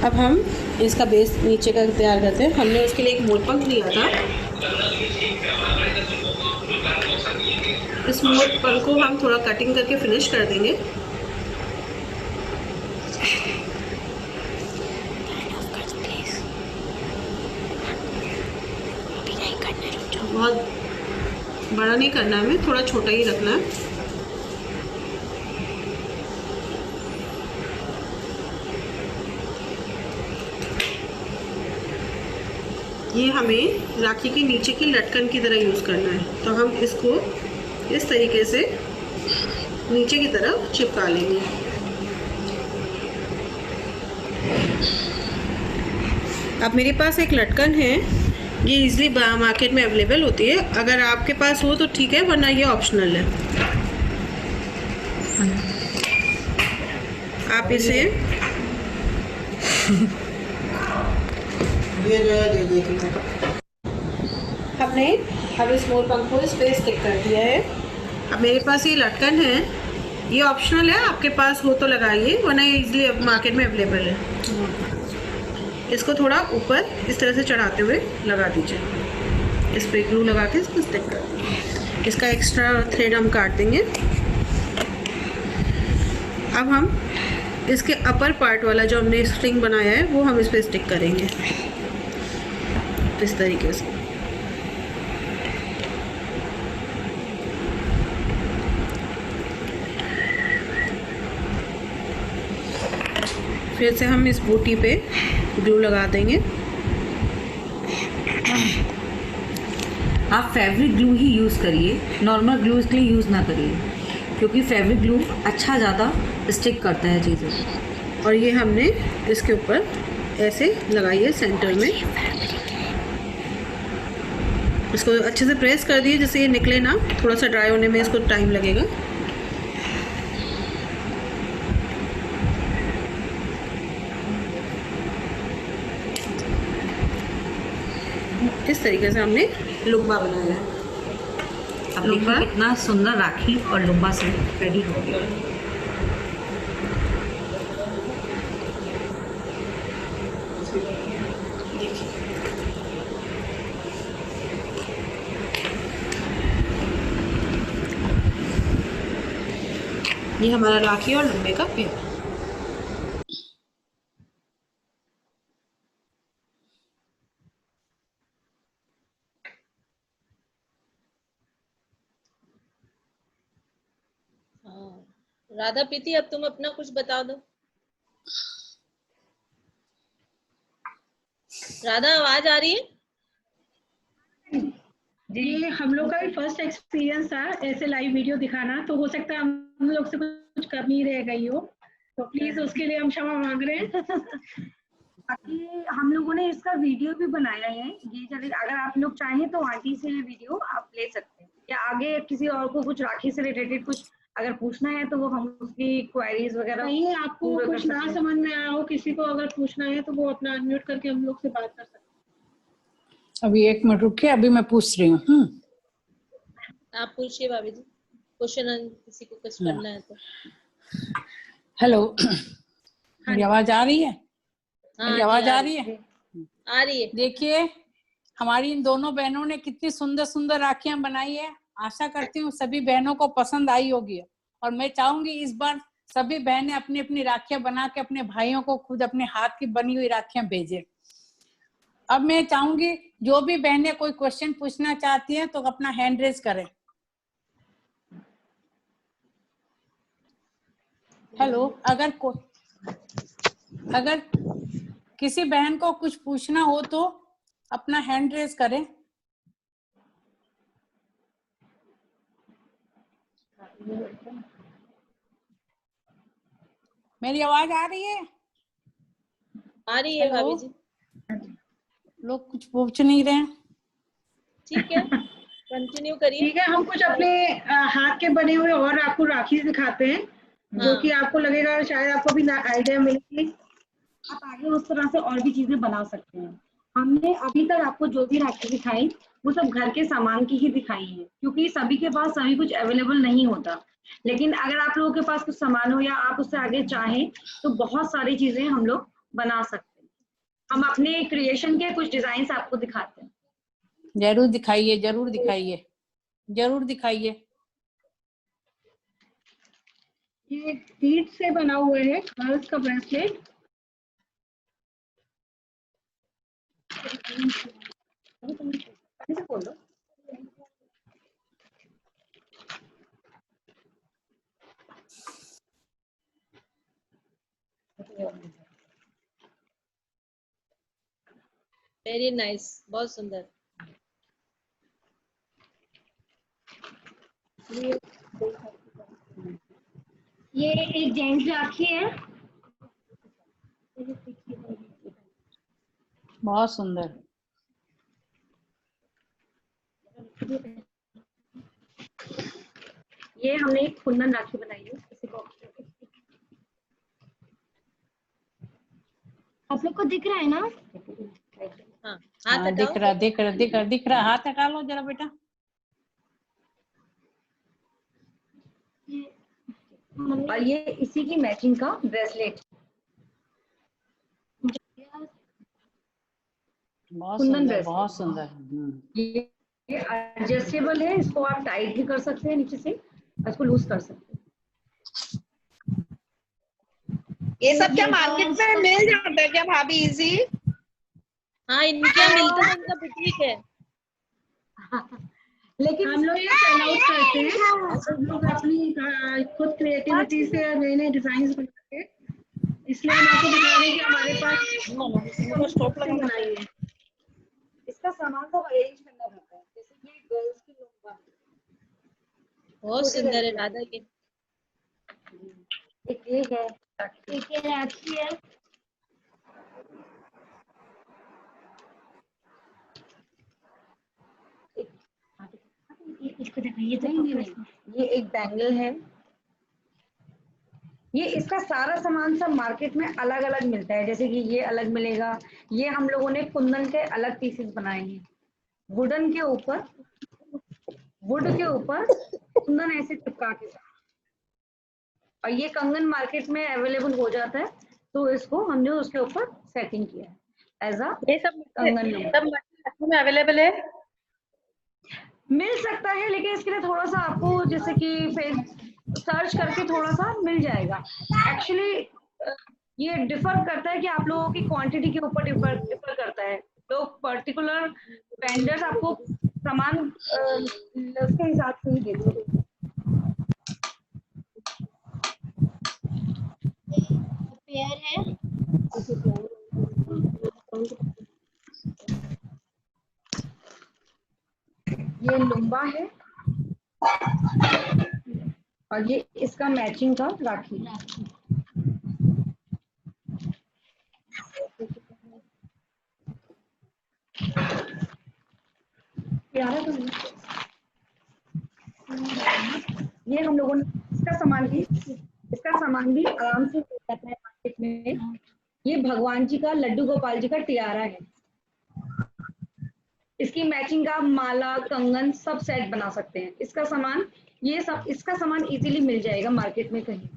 Speaker 8: अब हम इसका बेस नीचे का तैयार करते हैं। हमने उसके लिए एक मोरपंख लिया था। इस मोरपंख को हम थोड़ा कटिंग करके फिनिश कर देंगे। बहुत बड़ा नहीं करना है, हमें थोड़ा छोटा ही रखना है। ये हमें राखी के नीचे की लटकन की तरह यूज़ करना है, तो हम इसको इस तरीके से नीचे की तरफ चिपका लेंगे। अब मेरे पास एक लटकन है, ये इजीली मार्केट में अवेलेबल होती है, अगर आपके पास हो तो ठीक है, वरना ये ऑप्शनल है। आप इसे हमने अब इस मोर पंख को इस पे स्टिक कर दिया है। अब मेरे पास ये लटकन है, ये ऑप्शनल है, आपके पास हो तो लगाइए, वरना ये इजीली मार्केट में अवेलेबल है। इसको थोड़ा ऊपर इस तरह से चढ़ाते हुए लगा दीजिए, इस पे ग्लू लगा के इसको स्टिक कर दीजिए। इसका एक्स्ट्रा थ्रेड हम काट देंगे। अब हम इसके अपर पार्ट वाला जो हमने स्ट्रिंग बनाया है वो हम इस पे स्टिक करेंगे इस तरीके से। फिर से हम इस बूटी पे ग्लू लगा देंगे।
Speaker 9: आप फैब्रिक ग्लू ही यूज़ करिए, नॉर्मल ग्लू इसके लिए यूज़ ना करिए, क्योंकि फैब्रिक ग्लू अच्छा ज़्यादा स्टिक करता है चीज़ें।
Speaker 8: और ये हमने इसके ऊपर ऐसे लगाई है सेंटर में, इसको अच्छे से प्रेस कर दिए जिससे ये निकले ना, थोड़ा सा ड्राई होने में इसको टाइम लगेगा। इस तरीके से हमने लुब्बा बनाया है।
Speaker 9: अब देखिए कितना सुंदर राखी और लुब्बा से रेडी हो गया।
Speaker 8: ये हमारा राखी और लुब्बे का पेड़।
Speaker 1: राधा प्रीति, अब तुम अपना कुछ बता दो। राधा, आवाज आ रही है?
Speaker 6: ये हम लोग का भी फर्स्ट एक्सपीरियंस था ऐसे लाइव वीडियो दिखाना, तो हो सकता है हम लोग से कुछ कमी रह गई हो, तो प्लीज उसके लिए हम क्षमा मांग रहे हैं।
Speaker 4: बाकी हम लोगों ने इसका वीडियो भी बनाया है, ये चलेगा। अगर आप लोग चाहें तो आंटी से वीडियो आप ले सकते हैं, या आगे किसी और को कुछ राखी से रिलेटेड कुछ अगर पूछना है तो वो हम उसकी क्वेरीज वगैरह
Speaker 6: नहीं, आपको कुछ ना समझ में आया हो, किसी को अगर पूछना है तो वो अपना अनम्यूट करके हम लोग से बात कर सकते हैं।
Speaker 2: अभी 1 मिनट रुकिए, अभी मैं पूछ रही हूँ।
Speaker 1: आप पूछिए भाभी जी, क्वेश्चन किसी को कुछ करना है तो।
Speaker 2: हेलो, मेरी आवाज आ रही है? मेरी आवाज आ रही है?
Speaker 1: आ रही है।
Speaker 2: देखिए, हमारी इन दोनों बहनों ने कितनी सुंदर सुंदर राखियां बनाई है। आशा करती हूँ सभी बहनों को पसंद आई होगी, और मैं चाहूंगी इस बार सभी बहनें अपनी अपनी राखियां बना के अपने भाइयों को खुद अपने हाथ की बनी हुई राखियां भेजें। अब मैं चाहूंगी जो भी बहनें कोई क्वेश्चन पूछना चाहती हैं तो अपना हैंड रेज करें। हेलो, अगर किसी बहन को कुछ पूछना हो तो अपना हैंड रेज करें। मेरी आवाज आ रही है?
Speaker 1: आ रही है भाभी जी।
Speaker 2: लोग कुछ पूछ नहीं रहे हैं।
Speaker 1: ठीक है, कंटिन्यू करिए।
Speaker 6: ठीक है, हम कुछ अपने हाथ के बने हुए और आपको राखी दिखाते हैं, जो कि आपको लगेगा शायद आपको भी आइडिया मिलेगी,
Speaker 4: आप आगे उस तरह से और भी चीजें बना सकते हैं। हमने अभी तक आपको जो भी राखी दिखाई वो सब घर के सामान की ही दिखाई है, क्योंकि सभी के पास सभी कुछ अवेलेबल नहीं होता। लेकिन अगर आप लोगों के पास कुछ सामान हो या आप उससे आगे चाहें तो बहुत सारी चीजें हम लोग बना सकते हैं। हम अपने क्रिएशन के कुछ डिजाइन आपको दिखाते हैं।
Speaker 2: जरूर दिखाइए, जरूर दिखाइए, जरूर दिखाइए।
Speaker 6: ये बीड से बना हुआ है गर्ल्स का ब्रेसलेट।
Speaker 1: वेरी नाइस, बहुत सुंदर।
Speaker 4: ये एक जेंट्स राखी है।
Speaker 2: बहुत सुंदर।
Speaker 4: ये हमने एक कुंदन राखी बनाई है। किसी को आप लोग को दिख रहा है ना?
Speaker 1: हाँ,
Speaker 2: हाँ, दिख रहा दिख रहा दिख रहा दिख रहा। हाथ हटा लो जरा बेटा।
Speaker 5: और ये इसी की मैचिंग का ब्रेसलेट।
Speaker 2: बहुत
Speaker 5: कुंदन
Speaker 2: सुंदर,
Speaker 5: ब्रेसलेट।
Speaker 2: बहुत सुंदर।
Speaker 5: ये एडजस्टेबल है, इसको आप टाइट भी कर सकते हैं नीचे से, इसको लूज कर सकते हैं।
Speaker 10: ये सब क्या मार्केट में मिल जाता है क्या भाभी इजी?
Speaker 1: हाँ, इनके यहाँ मिलता है, इनका बुटीक है।
Speaker 6: लेकिन हम लोग ये सेल आउट करते हैं, हम लोग अपनी खुद क्रिएटिविटी से नए नए डिजाइन बनाते हैं, इसलिए हम आपको दिखा रहे हैं कि हमारे पास स्टॉक बनाई है।
Speaker 9: इसका सामान सब अरेंज करना पड़ता है, जैसे कि गर्ल्स की लुंगा
Speaker 1: बहुत सुंदर है राधा के।
Speaker 5: एक ये है,
Speaker 4: एक ये राखी है। इसको दिखाइए तो।
Speaker 5: ये एक बैंगल है। ये इसका सारा सामान सब मार्केट में अलग अलग मिलता है, जैसे कि ये अलग मिलेगा। ये हम लोगों ने कुंदन के अलग पीसेस बनाए हैं, वुडन के ऊपर, वुड के ऊपर कुंदन ऐसे चिपका के। और ये कंगन मार्केट में अवेलेबल हो जाता है, तो इसको हमने उसके ऊपर सेटिंग किया है एज अ कंगन
Speaker 10: में अवेलेबल है।
Speaker 5: मिल सकता है, लेकिन इसके लिए थोड़ा सा आपको जैसे कि सर्च करके थोड़ा सा मिल जाएगा। एक्चुअली ये डिफर करता है कि आप लोगों की क्वांटिटी के ऊपर डिफर करता है। लोग पर्टिकुलर वेंडर्स आपको सामान उसके हिसाब से ही देते हैं।
Speaker 4: पेयर है।
Speaker 5: ये लुम्बा है और ये इसका मैचिंग का राखी। ये हम लोगों ने इसका सामान भी आराम से मिल जाता है मार्केट में। ये भगवान जी का, लड्डू गोपाल जी का टियारा है। इसकी मैचिंग का माला, कंगन सब सेट बना सकते हैं। इसका सामान, ये सब इसका सामान इजीली मिल जाएगा मार्केट में कहीं।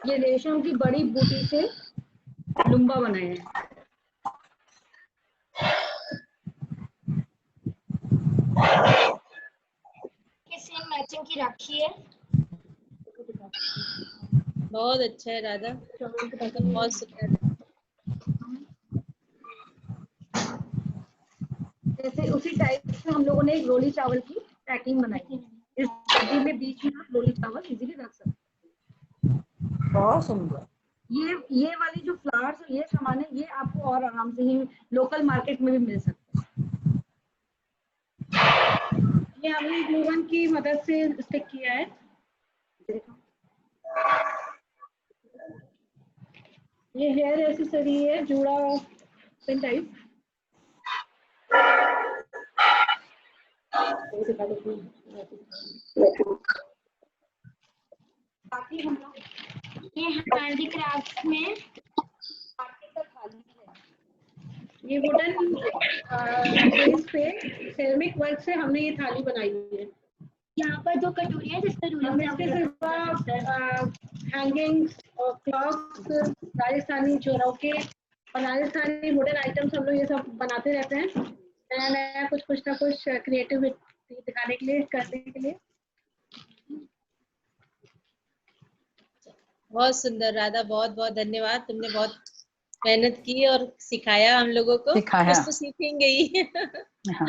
Speaker 5: ये रेशम की बड़ी बूटी से लुम्बा बनाया है।
Speaker 4: सेम मैचिंग की राखी है।
Speaker 1: बहुत अच्छा है राधा, बहुत सुंदर है।
Speaker 5: जैसे उसी टाइप से हम लोगों ने एक रोली चावल की पैकिंग बनाई है। इस सब्जी में बीच में आप रोली चावल इजीली रख सकते हैं।
Speaker 2: बहुत सुंदर।
Speaker 5: ये वाली जो फ्लावर्स, ये सामान है, ये आपको और आराम से ही लोकल मार्केट में भी मिल सकता है।
Speaker 6: ये हमने ग्लू गन की मदद से स्टिक किया है। ये हेयर एक्सेसरी है, जूड़ा पिन टाइप।
Speaker 5: बाकी हम लोग
Speaker 4: ये हैंडीक्राफ्ट में
Speaker 6: ये वुडन बेस पे सेरेमिक वर्क से हमने ये थाली बनाई हुई है।
Speaker 4: यहाँ पर 2 कटोरी है जिसमें
Speaker 6: हम इसके सिवा हैंगिंग्स और क्लॉक्स, राजस्थानी चौरौके और राजस्थानी वुडन आइटम्स हम लोग ये सब बनाते रहते हैं, नया नया कुछ ना कुछ क्रिएटिविटी दिखाने के लिए, करने के लिए।
Speaker 1: बहुत सुंदर राधा, बहुत बहुत धन्यवाद। तुमने बहुत मेहनत की और सिखाया हम लोगों को। कुछ तो सीखेंगे ही।
Speaker 2: हाँ,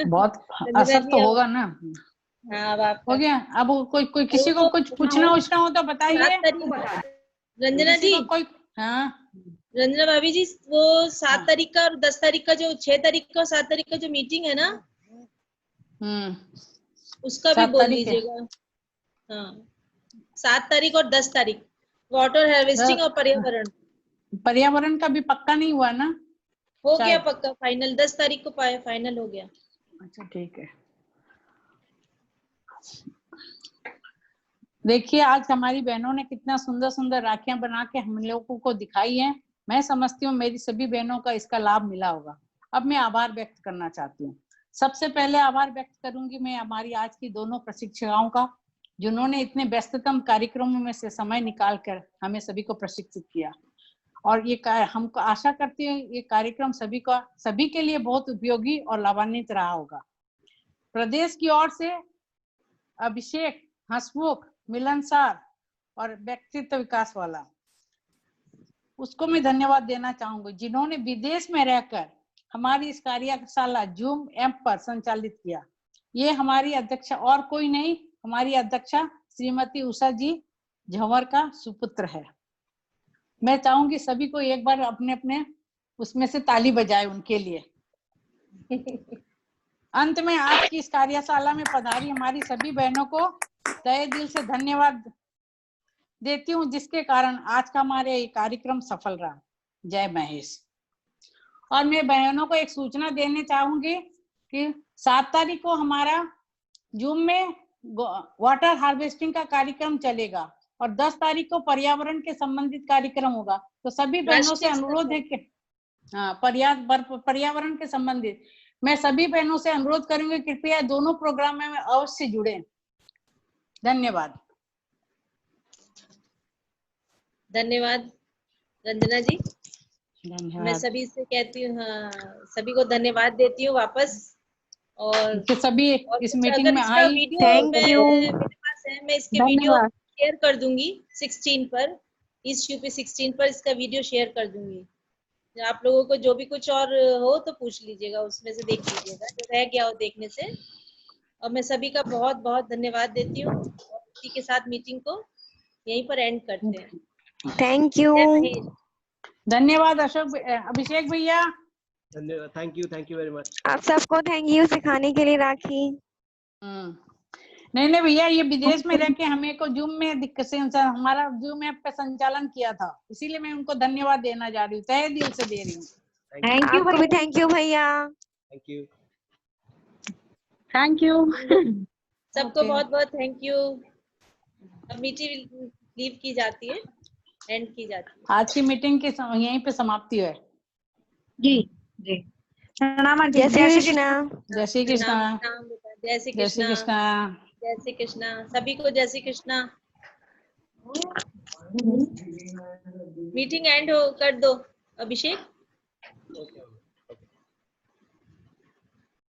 Speaker 2: बहुत असर तो होगा ना।
Speaker 1: हाँ अब आप
Speaker 2: हो गया। अब कोई किसी को कुछ पूछना उछना हो तो बताइए।
Speaker 1: 7 तारीख रंजना
Speaker 2: किसी
Speaker 1: जी,
Speaker 2: को कोई, हाँ
Speaker 1: रंजना भाभी जी, वो 7
Speaker 2: हाँ।
Speaker 1: तारीख का और 10 तारीख का जो 6 तारीख का और 7 तारीख का जो मीटिंग है ना, उसका भी
Speaker 2: 7
Speaker 1: बोल
Speaker 2: तारीख है।
Speaker 1: दीजिएगा। हाँ 7 तारीख और 10 तारीख वाटर हार्वेस्टिंग और पर्यावरण।
Speaker 2: पर्यावरण का भी पक्का नहीं हुआ ना?
Speaker 1: हो गया
Speaker 2: शायद।
Speaker 1: पक्का, फाइनल 10 तारीख को फाइनल हो गया।
Speaker 2: अच्छा ठीक है। देखिए आज हमारी बहनों ने कितना सुंदर सुंदर राखियां बना के हम लोगों को दिखाई हैं। मैं समझती हूँ मेरी सभी बहनों का इसका लाभ मिला होगा। अब मैं आभार व्यक्त करना चाहती हूँ। सबसे पहले आभार व्यक्त करूंगी मैं हमारी आज की दोनों प्रशिक्षिकाओं का, जिन्होंने इतने व्यस्ततम कार्यक्रमों में से समय निकाल कर हमें सभी को प्रशिक्षित किया। और ये हमको आशा करती है ये कार्यक्रम सभी के लिए बहुत उपयोगी और लाभान्वित रहा होगा। प्रदेश की ओर से अभिषेक हंसमुख, मिलनसार और व्यक्तित्व विकास वाला, उसको मैं धन्यवाद देना चाहूंगी, जिन्होंने विदेश में रहकर हमारी इस कार्यशाला जूम ऐप पर संचालित किया। ये हमारी अध्यक्षा और कोई नहीं, हमारी अध्यक्षा श्रीमती उषा जी झंवर का सुपुत्र है। मैं चाहूंगी सभी को एक बार अपने अपने उसमें से ताली बजाए उनके लिए। अंत में आज की इस कार्यशाला में पधारी हमारी सभी बहनों को तहे दिल से धन्यवाद देती हूँ, जिसके कारण आज का हमारे ये कार्यक्रम सफल रहा। जय महेश। और मैं बहनों को एक सूचना देने चाहूंगी कि 7 तारीख को हमारा जूम में वाटर हार्वेस्टिंग का कार्यक्रम चलेगा और 10 तारीख को पर्यावरण के संबंधित कार्यक्रम होगा। तो सभी बहनों से अनुरोध है कि हाँ पर्यावरण के संबंधित मैं सभी बहनों से अनुरोध करूंगी कृपया दोनों प्रोग्राम में अवश्य जुड़े। धन्यवाद।
Speaker 1: धन्यवाद रंजना जी।
Speaker 2: धन्यवाद।
Speaker 1: मैं सभी से कहती हूँ, हाँ सभी को धन्यवाद देती हूँ वापस। और
Speaker 2: सभी इस मीटिंग में
Speaker 1: इसका
Speaker 2: आई।
Speaker 1: वीडियो मेरे पास है, मैं इसके वीडियो शेयर कर दूंगी 16 पर, इस यूपी 16 पर इसका वीडियो शेयर कर दूंगी। आप लोगों को जो भी कुछ और हो तो पूछ लीजिएगा, उसमें से देख लीजिएगा जो रह गया हो देखने से। और मैं सभी का बहुत बहुत धन्यवाद देती हूँ और इसी के साथ मीटिंग को यहीं पर एंड करते हैं।
Speaker 10: Thank you.
Speaker 2: धन्यवाद अभिषेक भैया।
Speaker 3: धन्यवाद। Thank you very much.
Speaker 10: आप सबको थैंक यू सिखाने के लिए राखी।
Speaker 2: नहीं भैया, ये विदेश में रह के हमें को जूम में दिक्कत से हमारा जूम ऐप पे संचालन किया था, इसीलिए मैं उनको धन्यवाद देना जा रही हूँ, तहे दिल से दे रही हूँ।
Speaker 10: थैंक यू भैया। थैंक यू भैया।
Speaker 3: Thank you.
Speaker 2: थैंक यू
Speaker 1: सबको बहुत बहुत थैंक यू। अब मीटिंग लीव की जाती है, एंड की जाती है।
Speaker 2: आज की मीटिंग की यहीं पे समाप्ति है।
Speaker 4: जी जी।
Speaker 10: जय श्री कृष्णा।
Speaker 2: जय श्री कृष्णा।
Speaker 1: जय श्री कृष्णा। जय श्री कृष्णा। सभी को जय श्री कृष्णा। मीटिंग एंड कर दो अभिषेक।